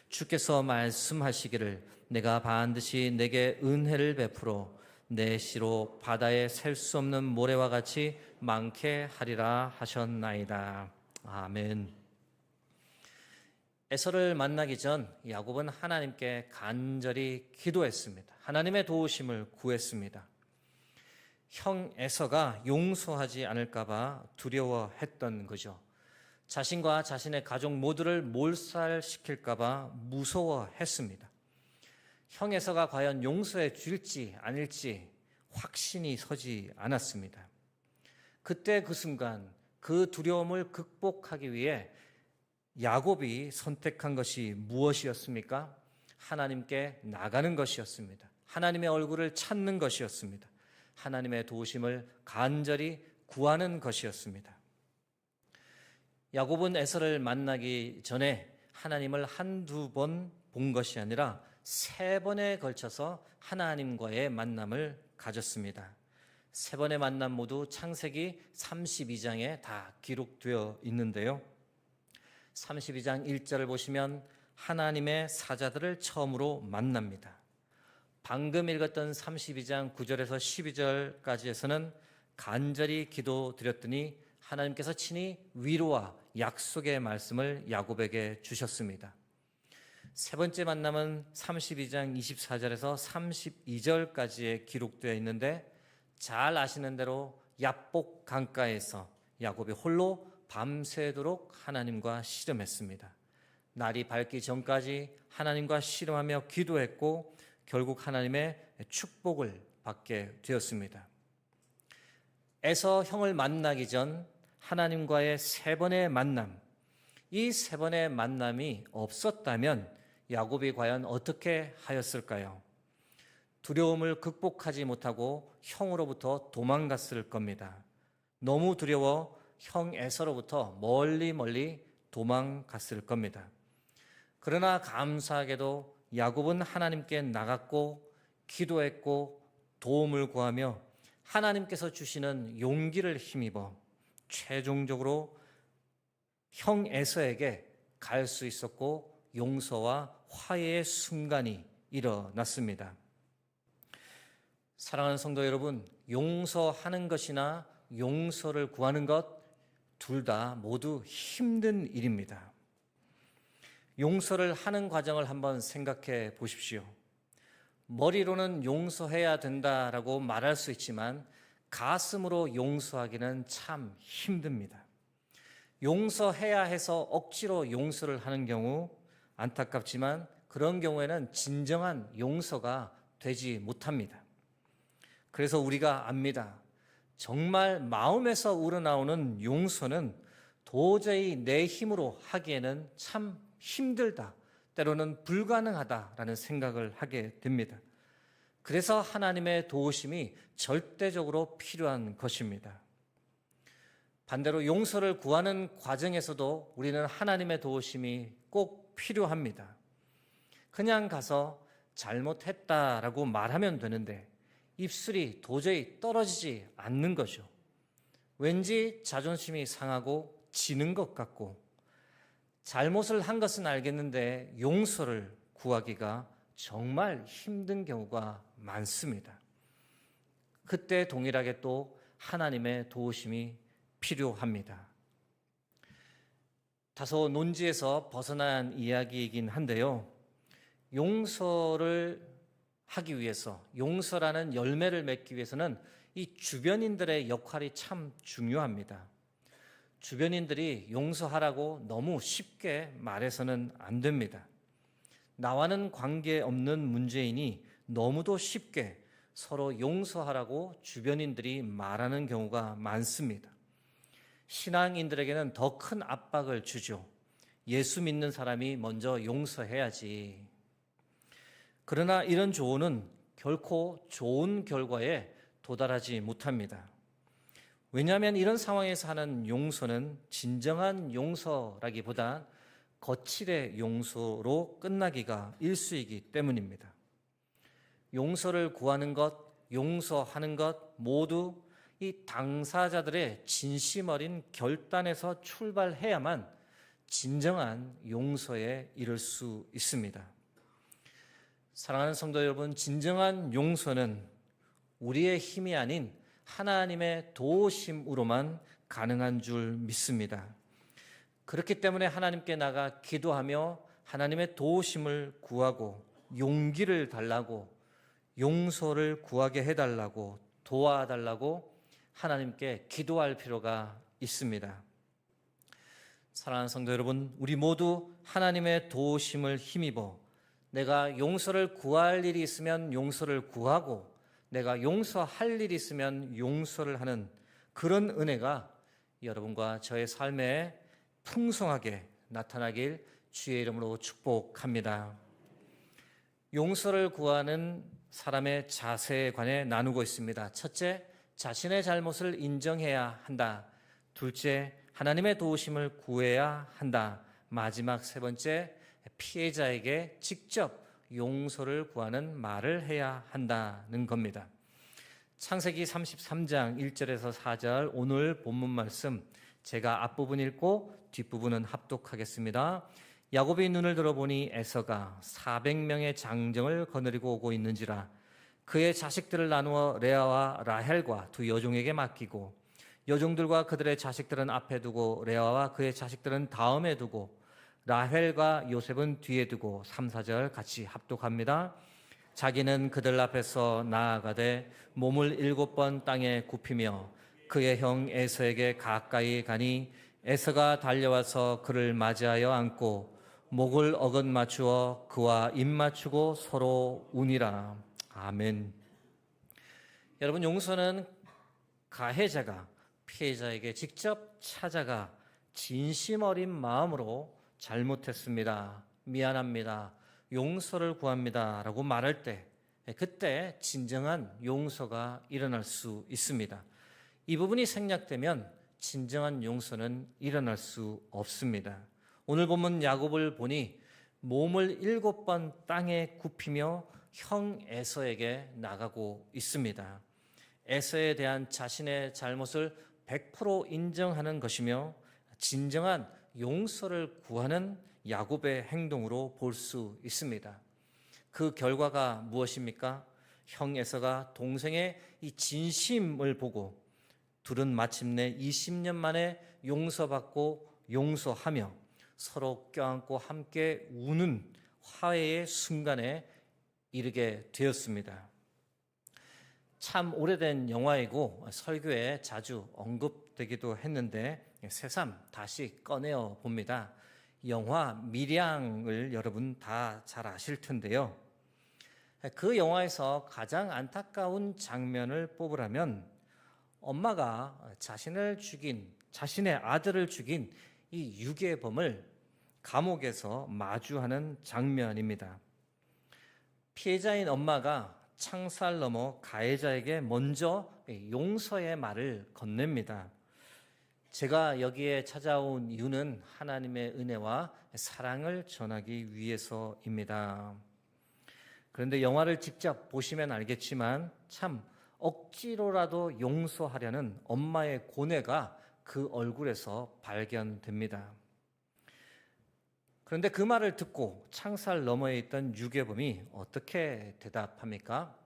주께서 말씀하시기를 내가 반드시 내게 은혜를 베풀어 내 시로 바다에 셀 수 없는 모래와 같이 많게 하리라 하셨나이다. 아멘. 에서를 만나기 전 야곱은 하나님께 간절히 기도했습니다. 하나님의 도우심을 구했습니다. 형 에서가 용서하지 않을까 봐 두려워했던 거죠. 자신과 자신의 가족 모두를 몰살시킬까 봐 무서워했습니다. 형 에서가 과연 용서해 줄지 아닐지 확신이 서지 않았습니다. 그때 그 순간 그 두려움을 극복하기 위해 야곱이 선택한 것이 무엇이었습니까? 하나님께 나가는 것이었습니다. 하나님의 얼굴을 찾는 것이었습니다. 하나님의 도우심을 간절히 구하는 것이었습니다. 야곱은 에서를 만나기 전에 하나님을 한두 번 본 것이 아니라 3번에 걸쳐서 하나님과의 만남을 가졌습니다. 3번의 만남 모두 창세기 32장에 다 기록되어 있는데요. 32장 1절을 보시면 하나님의 사자들을 처음으로 만납니다. 방금 읽었던 32장 9절에서 12절까지에서는 간절히 기도드렸더니 하나님께서 친히 위로와 약속의 말씀을 야곱에게 주셨습니다. 3번째 만남은 32장 24절에서 32절까지에 기록되어 있는데 잘 아시는 대로 얍복 강가에서 야곱이 홀로 밤새도록 하나님과 씨름했습니다. 날이 밝기 전까지 하나님과 씨름하며 기도했고 결국 하나님의 축복을 받게 되었습니다. 에서 형을 만나기 전 하나님과의 3번의 만남, 이 3번의 만남이 없었다면 야곱이 과연 어떻게 하였을까요? 두려움을 극복하지 못하고 형으로부터 도망갔을 겁니다. 너무 두려워 형 에서로부터 멀리 도망갔을 겁니다. 그러나 감사하게도 야곱은 하나님께 나갔고 기도했고 도움을 구하며 하나님께서 주시는 용기를 힘입어 최종적으로 형 에서에게 갈 수 있었고 용서와 화해의 순간이 일어났습니다. 사랑하는 성도 여러분, 용서하는 것이나 용서를 구하는 것 둘 다 모두 힘든 일입니다. 용서를 하는 과정을 한번 생각해 보십시오. 머리로는 용서해야 된다라고 말할 수 있지만 가슴으로 용서하기는 참 힘듭니다. 용서해야 해서 억지로 용서를 하는 경우 안타깝지만 그런 경우에는 진정한 용서가 되지 못합니다. 그래서 우리가 압니다. 정말 마음에서 우러나오는 용서는 도저히 내 힘으로 하기에는 참 힘들다, 때로는 불가능하다라는 생각을 하게 됩니다. 그래서 하나님의 도우심이 절대적으로 필요한 것입니다. 반대로 용서를 구하는 과정에서도 우리는 하나님의 도우심이 꼭 필요합니다. 그냥 가서 잘못했다라고 말하면 되는데 입술이 도저히 떨어지지 않는 거죠. 왠지 자존심이 상하고 지는 것 같고 잘못을 한 것은 알겠는데 용서를 구하기가 정말 힘든 경우가 많습니다. 그때 동일하게 또 하나님의 도우심이 필요합니다. 다소 논지에서 벗어난 이야기이긴 한데요. 용서를 하기 위해서, 용서라는 열매를 맺기 위해서는 이 주변인들의 역할이 참 중요합니다. 주변인들이 용서하라고 너무 쉽게 말해서는 안 됩니다. 나와는 관계없는 문제이니 너무도 쉽게 서로 용서하라고 주변인들이 말하는 경우가 많습니다. 신앙인들에게는 더 큰 압박을 주죠. 예수 믿는 사람이 먼저 용서해야지. 그러나 이런 조언은 결코 좋은 결과에 도달하지 못합니다. 왜냐하면 이런 상황에서 하는 용서는 진정한 용서라기보다 거칠의 용서로 끝나기가 일쑤이기 때문입니다. 용서를 구하는 것, 용서하는 것 모두 이 당사자들의 진심 어린 결단에서 출발해야만 진정한 용서에 이를 수 있습니다. 사랑하는 성도 여러분, 진정한 용서는 우리의 힘이 아닌 하나님의 도우심으로만 가능한 줄 믿습니다. 그렇기 때문에 하나님께 나가 기도하며 하나님의 도우심을 구하고 용기를 달라고 용서를 구하게 해달라고 도와달라고 하나님께 기도할 필요가 있습니다. 사랑하는 성도 여러분, 우리 모두 하나님의 도우심을 힘입어 내가 용서를 구할 일이 있으면 용서를 구하고 내가 용서할 일이 있으면 용서를 하는 그런 은혜가 여러분과 저의 삶에 풍성하게 나타나길 주의 이름으로 축복합니다. 용서를 구하는 사람의 자세에 관해 나누고 있습니다. 첫째, 자신의 잘못을 인정해야 한다. 둘째, 하나님의 도우심을 구해야 한다. 마지막 세 번째, 피해자에게 직접 용서를 구하는 말을 해야 한다는 겁니다. 창세기 33장 1절에서 4절 오늘 본문 말씀 제가 앞부분 읽고 뒷부분은 합독하겠습니다. 야곱이 눈을 들어보니 에서가 400명의 장정을 거느리고 오고 있는지라 그의 자식들을 나누어 레아와 라헬과 두 여종에게 맡기고 여종들과 그들의 자식들은 앞에 두고 레아와 그의 자식들은 다음에 두고 라헬과 요셉은 뒤에 두고 3, 4절 같이 합독합니다. 자기는 그들 앞에서 나아가되 몸을 7번 땅에 굽히며 그의 형 에서에게 가까이 가니 에서가 달려와서 그를 맞이하여 안고 목을 어긋 맞추어 그와 입 맞추고 서로 우니라. 아멘. 여러분, 용서는 가해자가 피해자에게 직접 찾아가 진심 어린 마음으로 잘못했습니다, 미안합니다, 용서를 구합니다 라고 말할 때 그때 진정한 용서가 일어날 수 있습니다. 이 부분이 생략되면 진정한 용서는 일어날 수 없습니다. 오늘 본문 야곱을 보니 몸을 7번 땅에 굽히며 형 에서에게 나가고 있습니다. 에서에 대한 자신의 잘못을 100% 인정하는 것이며 진정한 용서를 구하는 야곱의 행동으로 볼 수 있습니다. 그 결과가 무엇입니까? 형 에서가 동생의 이 진심을 보고 둘은 마침내 20년 만에 용서받고 용서하며 서로 껴안고 함께 우는 화해의 순간에 이르게 되었습니다. 참 오래된 영화이고 설교에 자주 언급되기도 했는데 새삼 다시 꺼내어 봅니다. 영화 밀양을 여러분 다 잘 아실 텐데요. 그 영화에서 가장 안타까운 장면을 뽑으라면 엄마가 자신의 아들을 죽인 이 유괴범을 감옥에서 마주하는 장면입니다. 피해자인 엄마가 창살 넘어 가해자에게 먼저 용서의 말을 건넵니다. 제가 여기에 찾아온 이유는 하나님의 은혜와 사랑을 전하기 위해서입니다. 그런데 영화를 직접 보시면 알겠지만 참 억지로라도 용서하려는 엄마의 고뇌가 그 얼굴에서 발견됩니다. 그런데 그 말을 듣고 창살 너머에 있던 유괴범이 어떻게 대답합니까?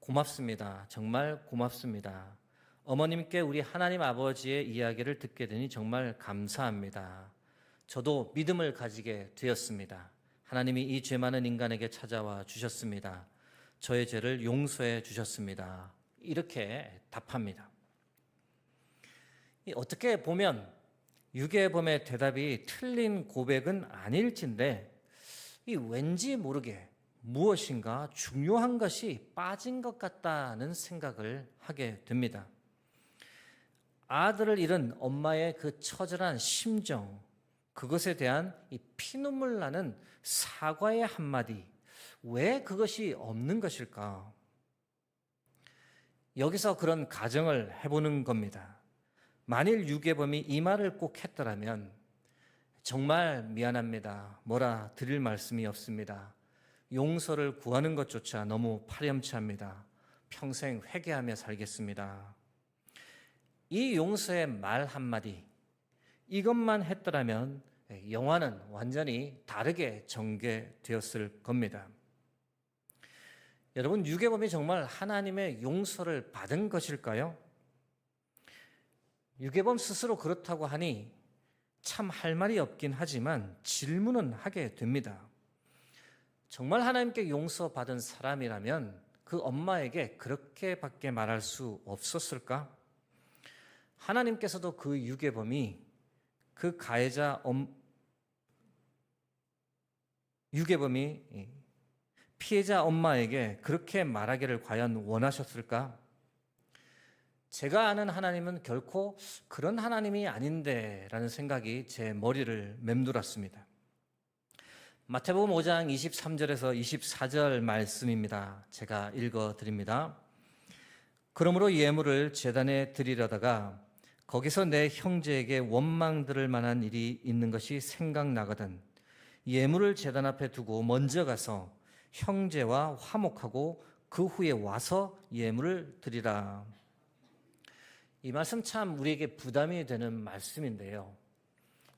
고맙습니다. 정말 고맙습니다. 어머님께 우리 하나님 아버지의 이야기를 듣게 되니 정말 감사합니다. 저도 믿음을 가지게 되었습니다. 하나님이 이 죄 많은 인간에게 찾아와 주셨습니다. 저의 죄를 용서해 주셨습니다. 이렇게 답합니다. 어떻게 보면 유괴범의 대답이 틀린 고백은 아닐진데 왠지 모르게 무엇인가 중요한 것이 빠진 것 같다는 생각을 하게 됩니다. 아들을 잃은 엄마의 그 처절한 심정, 그것에 대한 이 피눈물 나는 사과의 한마디, 왜 그것이 없는 것일까? 여기서 그런 가정을 해보는 겁니다. 만일 유괴범이 이 말을 꼭 했더라면 정말 미안합니다. 뭐라 드릴 말씀이 없습니다. 용서를 구하는 것조차 너무 파렴치합니다. 평생 회개하며 살겠습니다. 이 용서의 말 한마디, 이것만 했더라면 영화는 완전히 다르게 전개되었을 겁니다. 여러분, 유괴범이 정말 하나님의 용서를 받은 것일까요? 유괴범 스스로 그렇다고 하니 참 할 말이 없긴 하지만 질문은 하게 됩니다. 정말 하나님께 용서받은 사람이라면 그 엄마에게 그렇게밖에 말할 수 없었을까? 하나님께서도 그 유괴범이 그 가해자 유괴범이 피해자 엄마에게 그렇게 말하기를 과연 원하셨을까? 제가 아는 하나님은 결코 그런 하나님이 아닌데 라는 생각이 제 머리를 맴돌았습니다. 마태복음 5장 23절에서 24절 말씀입니다. 제가 읽어드립니다. 그러므로 예물을 제단에 드리려다가 거기서 내 형제에게 원망 들을 만한 일이 있는 것이 생각나거든 예물을 제단 앞에 두고 먼저 가서 형제와 화목하고 그 후에 와서 예물을 드리라. 이 말씀 참 우리에게 부담이 되는 말씀인데요.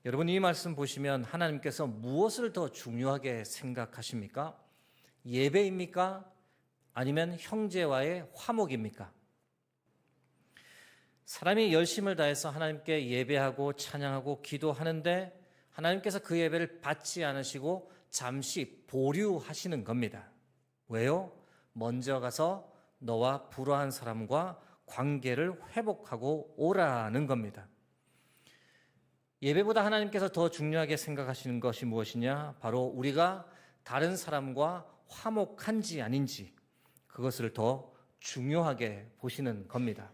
여러분, 이 말씀 보시면 하나님께서 무엇을 더 중요하게 생각하십니까? 예배입니까? 아니면 형제와의 화목입니까? 사람이 열심을 다해서 하나님께 예배하고 찬양하고 기도하는데 하나님께서 그 예배를 받지 않으시고 잠시 보류하시는 겁니다. 왜요? 먼저 가서 너와 불화한 사람과 관계를 회복하고 오라는 겁니다. 예배보다 하나님께서 더 중요하게 생각하시는 것이 무엇이냐? 바로 우리가 다른 사람과 화목한지 아닌지 그것을 더 중요하게 보시는 겁니다.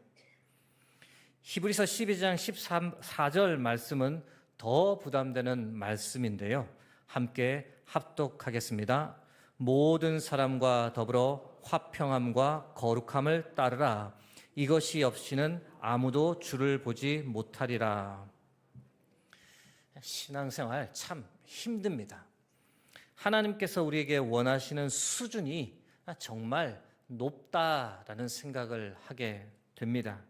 히브리서 12장 14절 말씀은 더 부담되는 말씀인데요. 함께 합독하겠습니다. 모든 사람과 더불어 화평함과 거룩함을 따르라. 이것이 없이는 아무도 주를 보지 못하리라. 신앙생활 참 힘듭니다. 하나님께서 우리에게 원하시는 수준이 정말 높다라는 생각을 하게 됩니다.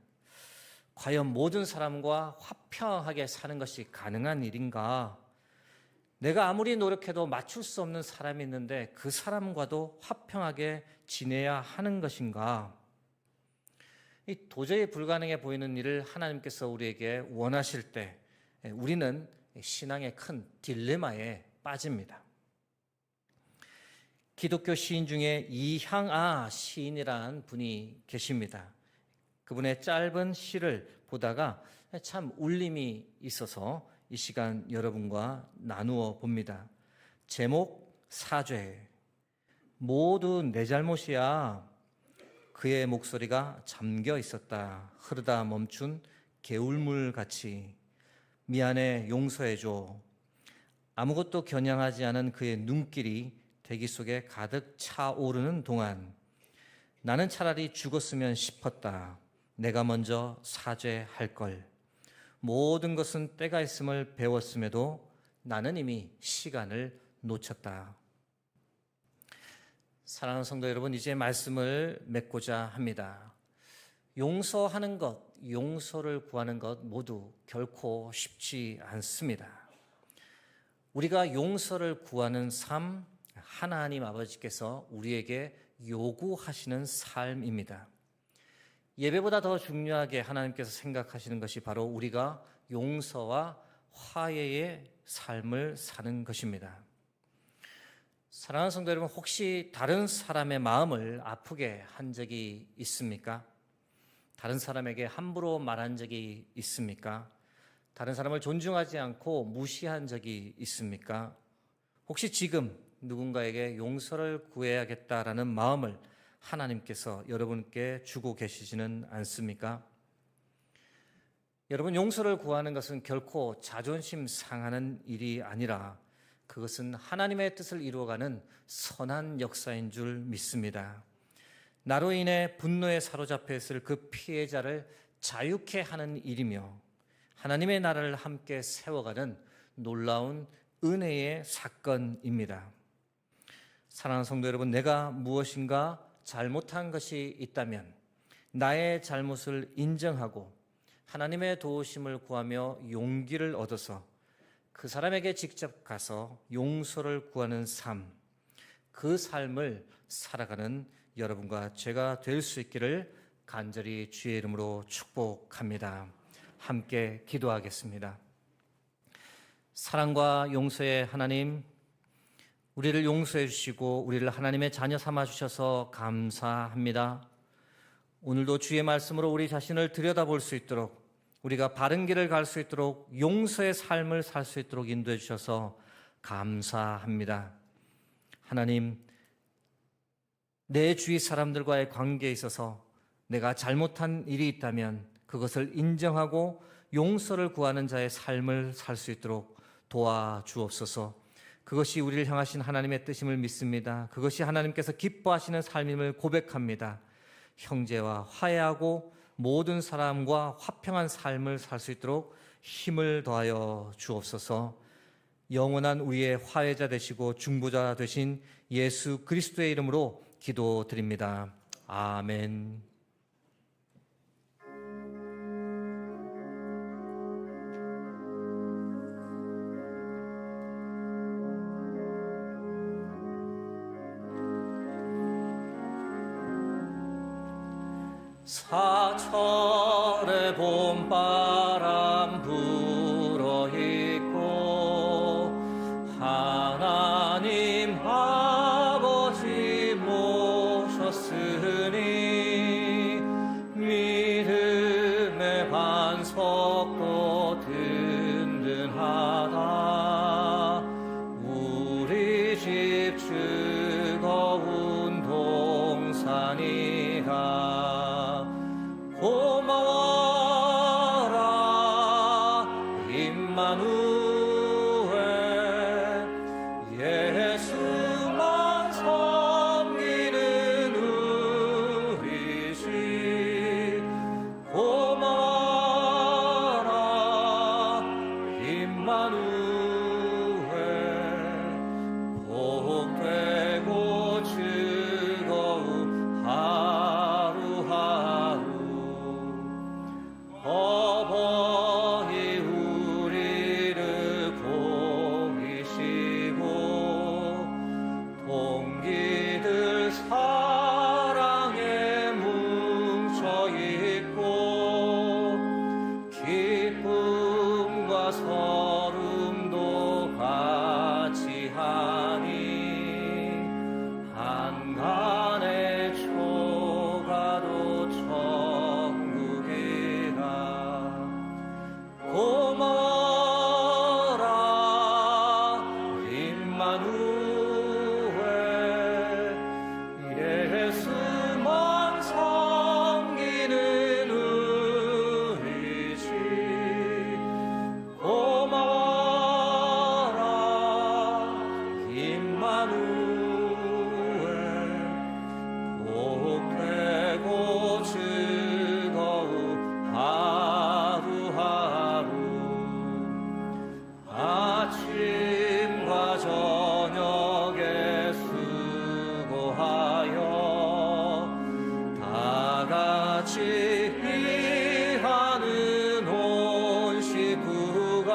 과연 모든 사람과 화평하게 사는 것이 가능한 일인가? 내가 아무리 노력해도 맞출 수 없는 사람이 있는데 그 사람과도 화평하게 지내야 하는 것인가? 이 도저히 불가능해 보이는 일을 하나님께서 우리에게 원하실 때 우리는 신앙의 큰 딜레마에 빠집니다. 기독교 시인 중에 이향아 시인이라는 분이 계십니다. 그분의 짧은 시를 보다가 참 울림이 있어서 이 시간 여러분과 나누어 봅니다. 제목 사죄. 모두 내 잘못이야. 그의 목소리가 잠겨 있었다. 흐르다 멈춘 개울물 같이. 미안해, 용서해줘. 아무것도 겨냥하지 않은 그의 눈길이 대기 속에 가득 차오르는 동안 나는 차라리 죽었으면 싶었다. 내가 먼저 사죄할 걸. 모든 것은 때가 있음을 배웠음에도 나는 이미 시간을 놓쳤다. 사랑하는 성도 여러분, 이제 말씀을 맺고자 합니다. 용서하는 것, 용서를 구하는 것 모두 결코 쉽지 않습니다. 우리가 용서를 구하는 삶, 하나님 아버지께서 우리에게 요구하시는 삶입니다. 예배보다 더 중요하게 하나님께서 생각하시는 것이 바로 우리가 용서와 화해의 삶을 사는 것입니다. 사랑하는 성도 여러분, 혹시 다른 사람의 마음을 아프게 한 적이 있습니까? 다른 사람에게 함부로 말한 적이 있습니까? 다른 사람을 존중하지 않고 무시한 적이 있습니까? 혹시 지금 누군가에게 용서를 구해야겠다라는 마음을 하나님께서 여러분께 주고 계시지는 않습니까? 여러분, 용서를 구하는 것은 결코 자존심 상하는 일이 아니라 그것은 하나님의 뜻을 이루어가는 선한 역사인 줄 믿습니다. 나로 인해 분노에 사로잡혀 있을 그 피해자를 자유케 하는 일이며 하나님의 나라를 함께 세워가는 놀라운 은혜의 사건입니다. 사랑하는 성도 여러분, 내가 무엇인가 잘못한 것이 있다면 나의 잘못을 인정하고 하나님의 도우심을 구하며 용기를 얻어서 그 사람에게 직접 가서 용서를 구하는 삶, 그 삶을 살아가는 여러분과 제가 될 수 있기를 간절히 주의 이름으로 축복합니다. 함께 기도하겠습니다. 사랑과 용서의 하나님, 우리를 용서해 주시고 우리를 하나님의 자녀 삼아 주셔서 감사합니다. 오늘도 주의 말씀으로 우리 자신을 들여다볼 수 있도록, 우리가 바른 길을 갈 수 있도록, 용서의 삶을 살 수 있도록 인도해 주셔서 감사합니다. 하나님, 내 주위 사람들과의 관계에 있어서 내가 잘못한 일이 있다면 그것을 인정하고 용서를 구하는 자의 삶을 살 수 있도록 도와주옵소서. 그것이 우리를 향하신 하나님의 뜻임을 믿습니다. 그것이 하나님께서 기뻐하시는 삶임을 고백합니다. 형제와 화해하고 모든 사람과 화평한 삶을 살 수 있도록 힘을 더하여 주옵소서. 영원한 우리의 화해자 되시고 중보자 되신 예수 그리스도의 이름으로 기도드립니다. 아멘. 사철의 봄바람 불어있고 하나님 아버지 모셨으니 믿음의 반석도 든든하다. 우리 집 즐거운 동산이다. 고마워라 임마누엘, 예수만 섬기는 우리 집. 고마워라 임마누엘, 복되고 즐거운 하루하루. 어버이 우리를 보이시고 동기들 사랑에 뭉쳐있고 기쁨과 서름도 같이 하니 한간의 초가도 고마워라 임마누엘, 예수만 섬기는 우리 집. 고마워라 임마누엘, 복되고 즐거운 하루하루. 아침과 저녁에 수고하여 다 같이 일하는 온 식구가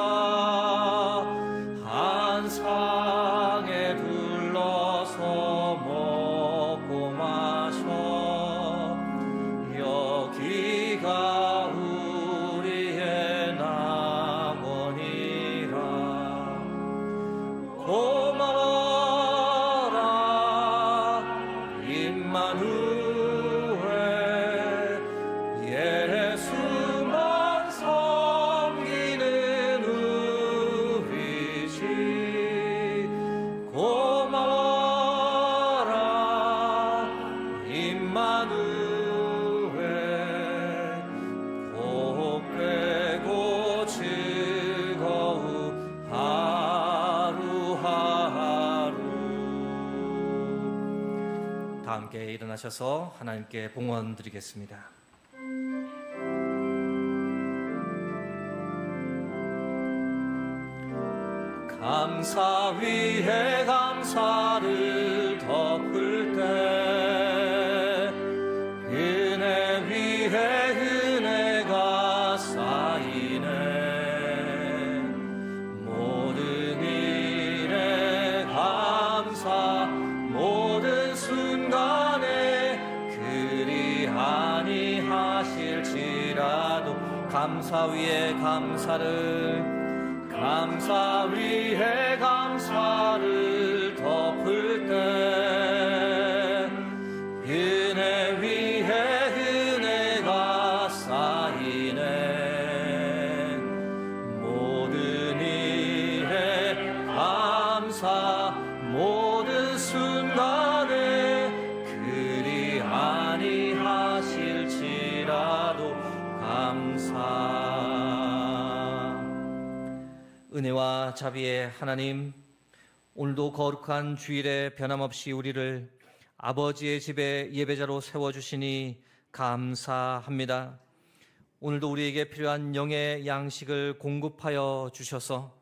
한 상에 둘러서 먹고 마셔. 여기가 우리의 낙원이라. 고마워라 임마누엘, 예수만 섬기는 우리 집. 고마워라 임마누엘, 복되고 즐거운 하루하루. 다 함께 일어나셔서 하나님께 봉헌 드리겠습니다. 감사 위에 감사를 덮을 때 은혜 위에 은혜가 쌓여 감사 위에 감사를, 감사 위에 감사를 덮을 때 은혜 위에 은혜가 쌓이네. 모든 일에 감사, 모든 순간에 그리 아니하실지라도 감사. 은혜와 자비의 하나님, 오늘도 거룩한 주일에 변함없이 우리를 아버지의 집에 예배자로 세워주시니 감사합니다. 오늘도 우리에게 필요한 영의 양식을 공급하여 주셔서,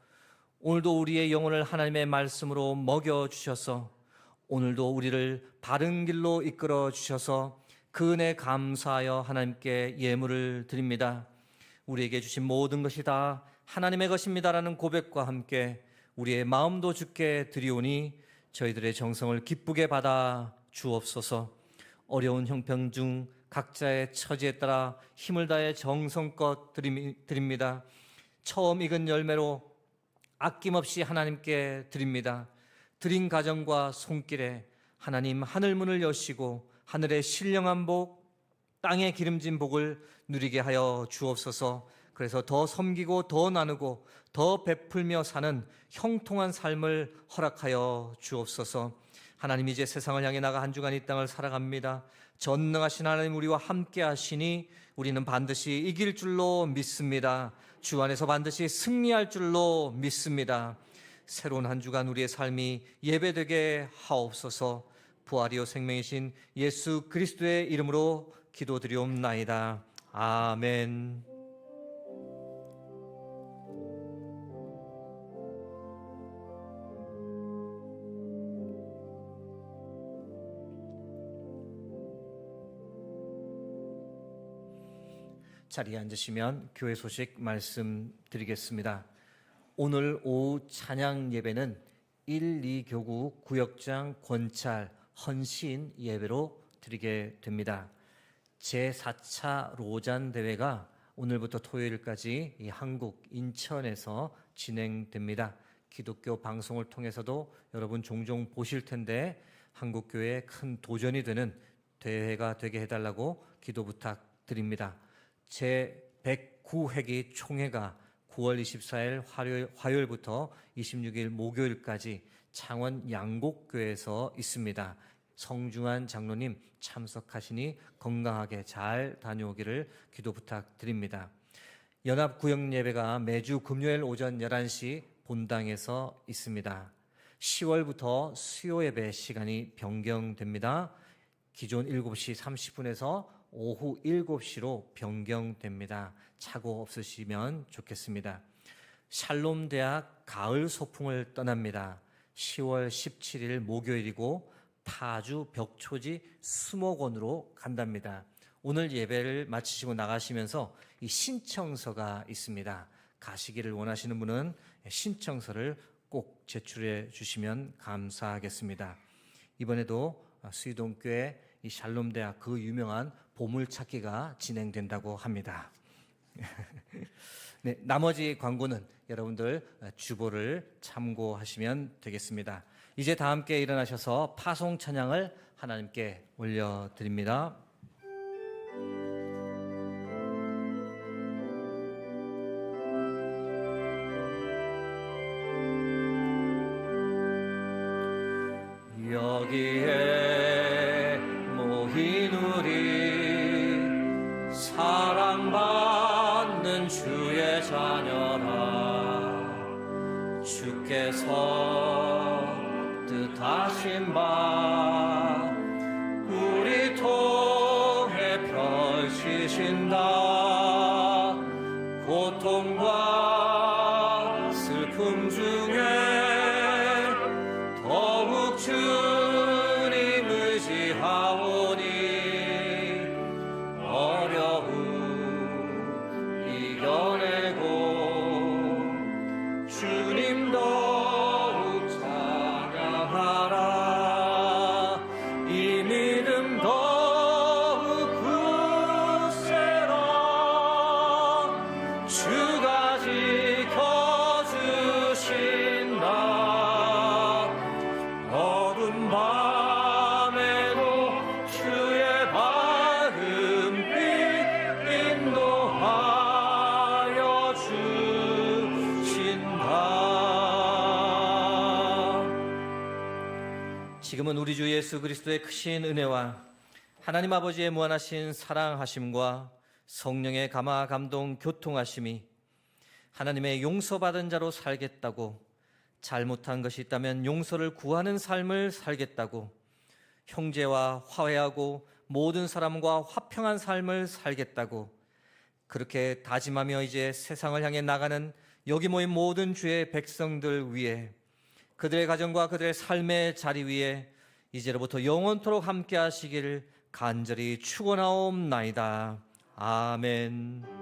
오늘도 우리의 영혼을 하나님의 말씀으로 먹여주셔서, 오늘도 우리를 바른 길로 이끌어 주셔서 그 은혜 감사하여 하나님께 예물을 드립니다. 우리에게 주신 모든 것이 다 하나님의 것입니다라는 고백과 함께 우리의 마음도 주께 드리오니 저희들의 정성을 기쁘게 받아 주옵소서. 어려운 형편 중 각자의 처지에 따라 힘을 다해 정성껏 드립니다. 처음 익은 열매로 아낌없이 하나님께 드립니다. 드린 가정과 손길에 하나님 하늘문을 여시고 하늘의 신령한 복, 땅의 기름진 복을 누리게 하여 주옵소서. 그래서 더 섬기고 더 나누고 더 베풀며 사는 형통한 삶을 허락하여 주옵소서. 하나님, 이제 세상을 향해 나가 한 주간 이 땅을 살아갑니다. 전능하신 하나님 우리와 함께 하시니 우리는 반드시 이길 줄로 믿습니다. 주 안에서 반드시 승리할 줄로 믿습니다. 새로운 한 주간 우리의 삶이 예배되게 하옵소서. 부활이요 생명이신 예수 그리스도의 이름으로 기도드리옵나이다. 아멘. 자리에 앉으시면 교회 소식 말씀드리겠습니다. 오늘 오후 찬양 예배는 1, 2교구 구역장 권찰 헌신 예배로 드리게 됩니다. 제4차 로잔 대회가 오늘부터 토요일까지 이 한국 인천에서 진행됩니다. 기독교 방송을 통해서도 여러분 종종 보실 텐데 한국교회에 큰 도전이 되는 대회가 되게 해달라고 기도 부탁드립니다. 제109회기 총회가 9월 24일 화요일부터 26일 목요일까지 창원 양곡교회에서 있습니다. 성중한 장로님 참석하시니 건강하게 잘 다녀오기를 기도 부탁드립니다. 연합구역 예배가 매주 금요일 오전 11시 본당에서 있습니다. 10월부터 수요 예배 시간이 변경됩니다. 기존 7시 30분에서 오후 7시로 변경됩니다. 착오 없으시면 좋겠습니다. 샬롬대학 가을 소풍을 떠납니다. 10월 17일 목요일이고 타주 벽초지 수목원으로 간답니다. 오늘 예배를 마치시고 나가시면서 이 신청서가 있습니다. 가시기를 원하시는 분은 신청서를 꼭 제출해 주시면 감사하겠습니다. 이번에도 수의동교회 이 샬롬대학 그 유명한 보물찾기가 진행된다고 합니다. 네, 나머지 광고는 여러분들 주보를 참고하시면 되겠습니다. 이제 다 함께 일어나셔서 파송 찬양을 하나님께 올려드립니다. 여기에 모인 우리 사랑받는 주의 자녀라. 주께서 뜻하신 바 우리 통해 펼치신다. 고통과 슬픔 중에 더욱 주님 의지하오니 어려움 이겨내고 주님 더욱 찬양하라. 이 믿음 더욱 굳세라. 지금은 우리 주 예수 그리스도의 크신 은혜와 하나님 아버지의 무한하신 사랑하심과 성령의 감화 감동 교통하심이 하나님의 용서받은 자로 살겠다고, 잘못한 것이 있다면 용서를 구하는 삶을 살겠다고, 형제와 화해하고 모든 사람과 화평한 삶을 살겠다고 그렇게 다짐하며 이제 세상을 향해 나가는 여기 모인 모든 주의 백성들 위해, 그들의 가정과 그들의 삶의 자리 위에 이제로부터 영원토록 함께 하시기를 간절히 축원하옵나이다. 아멘.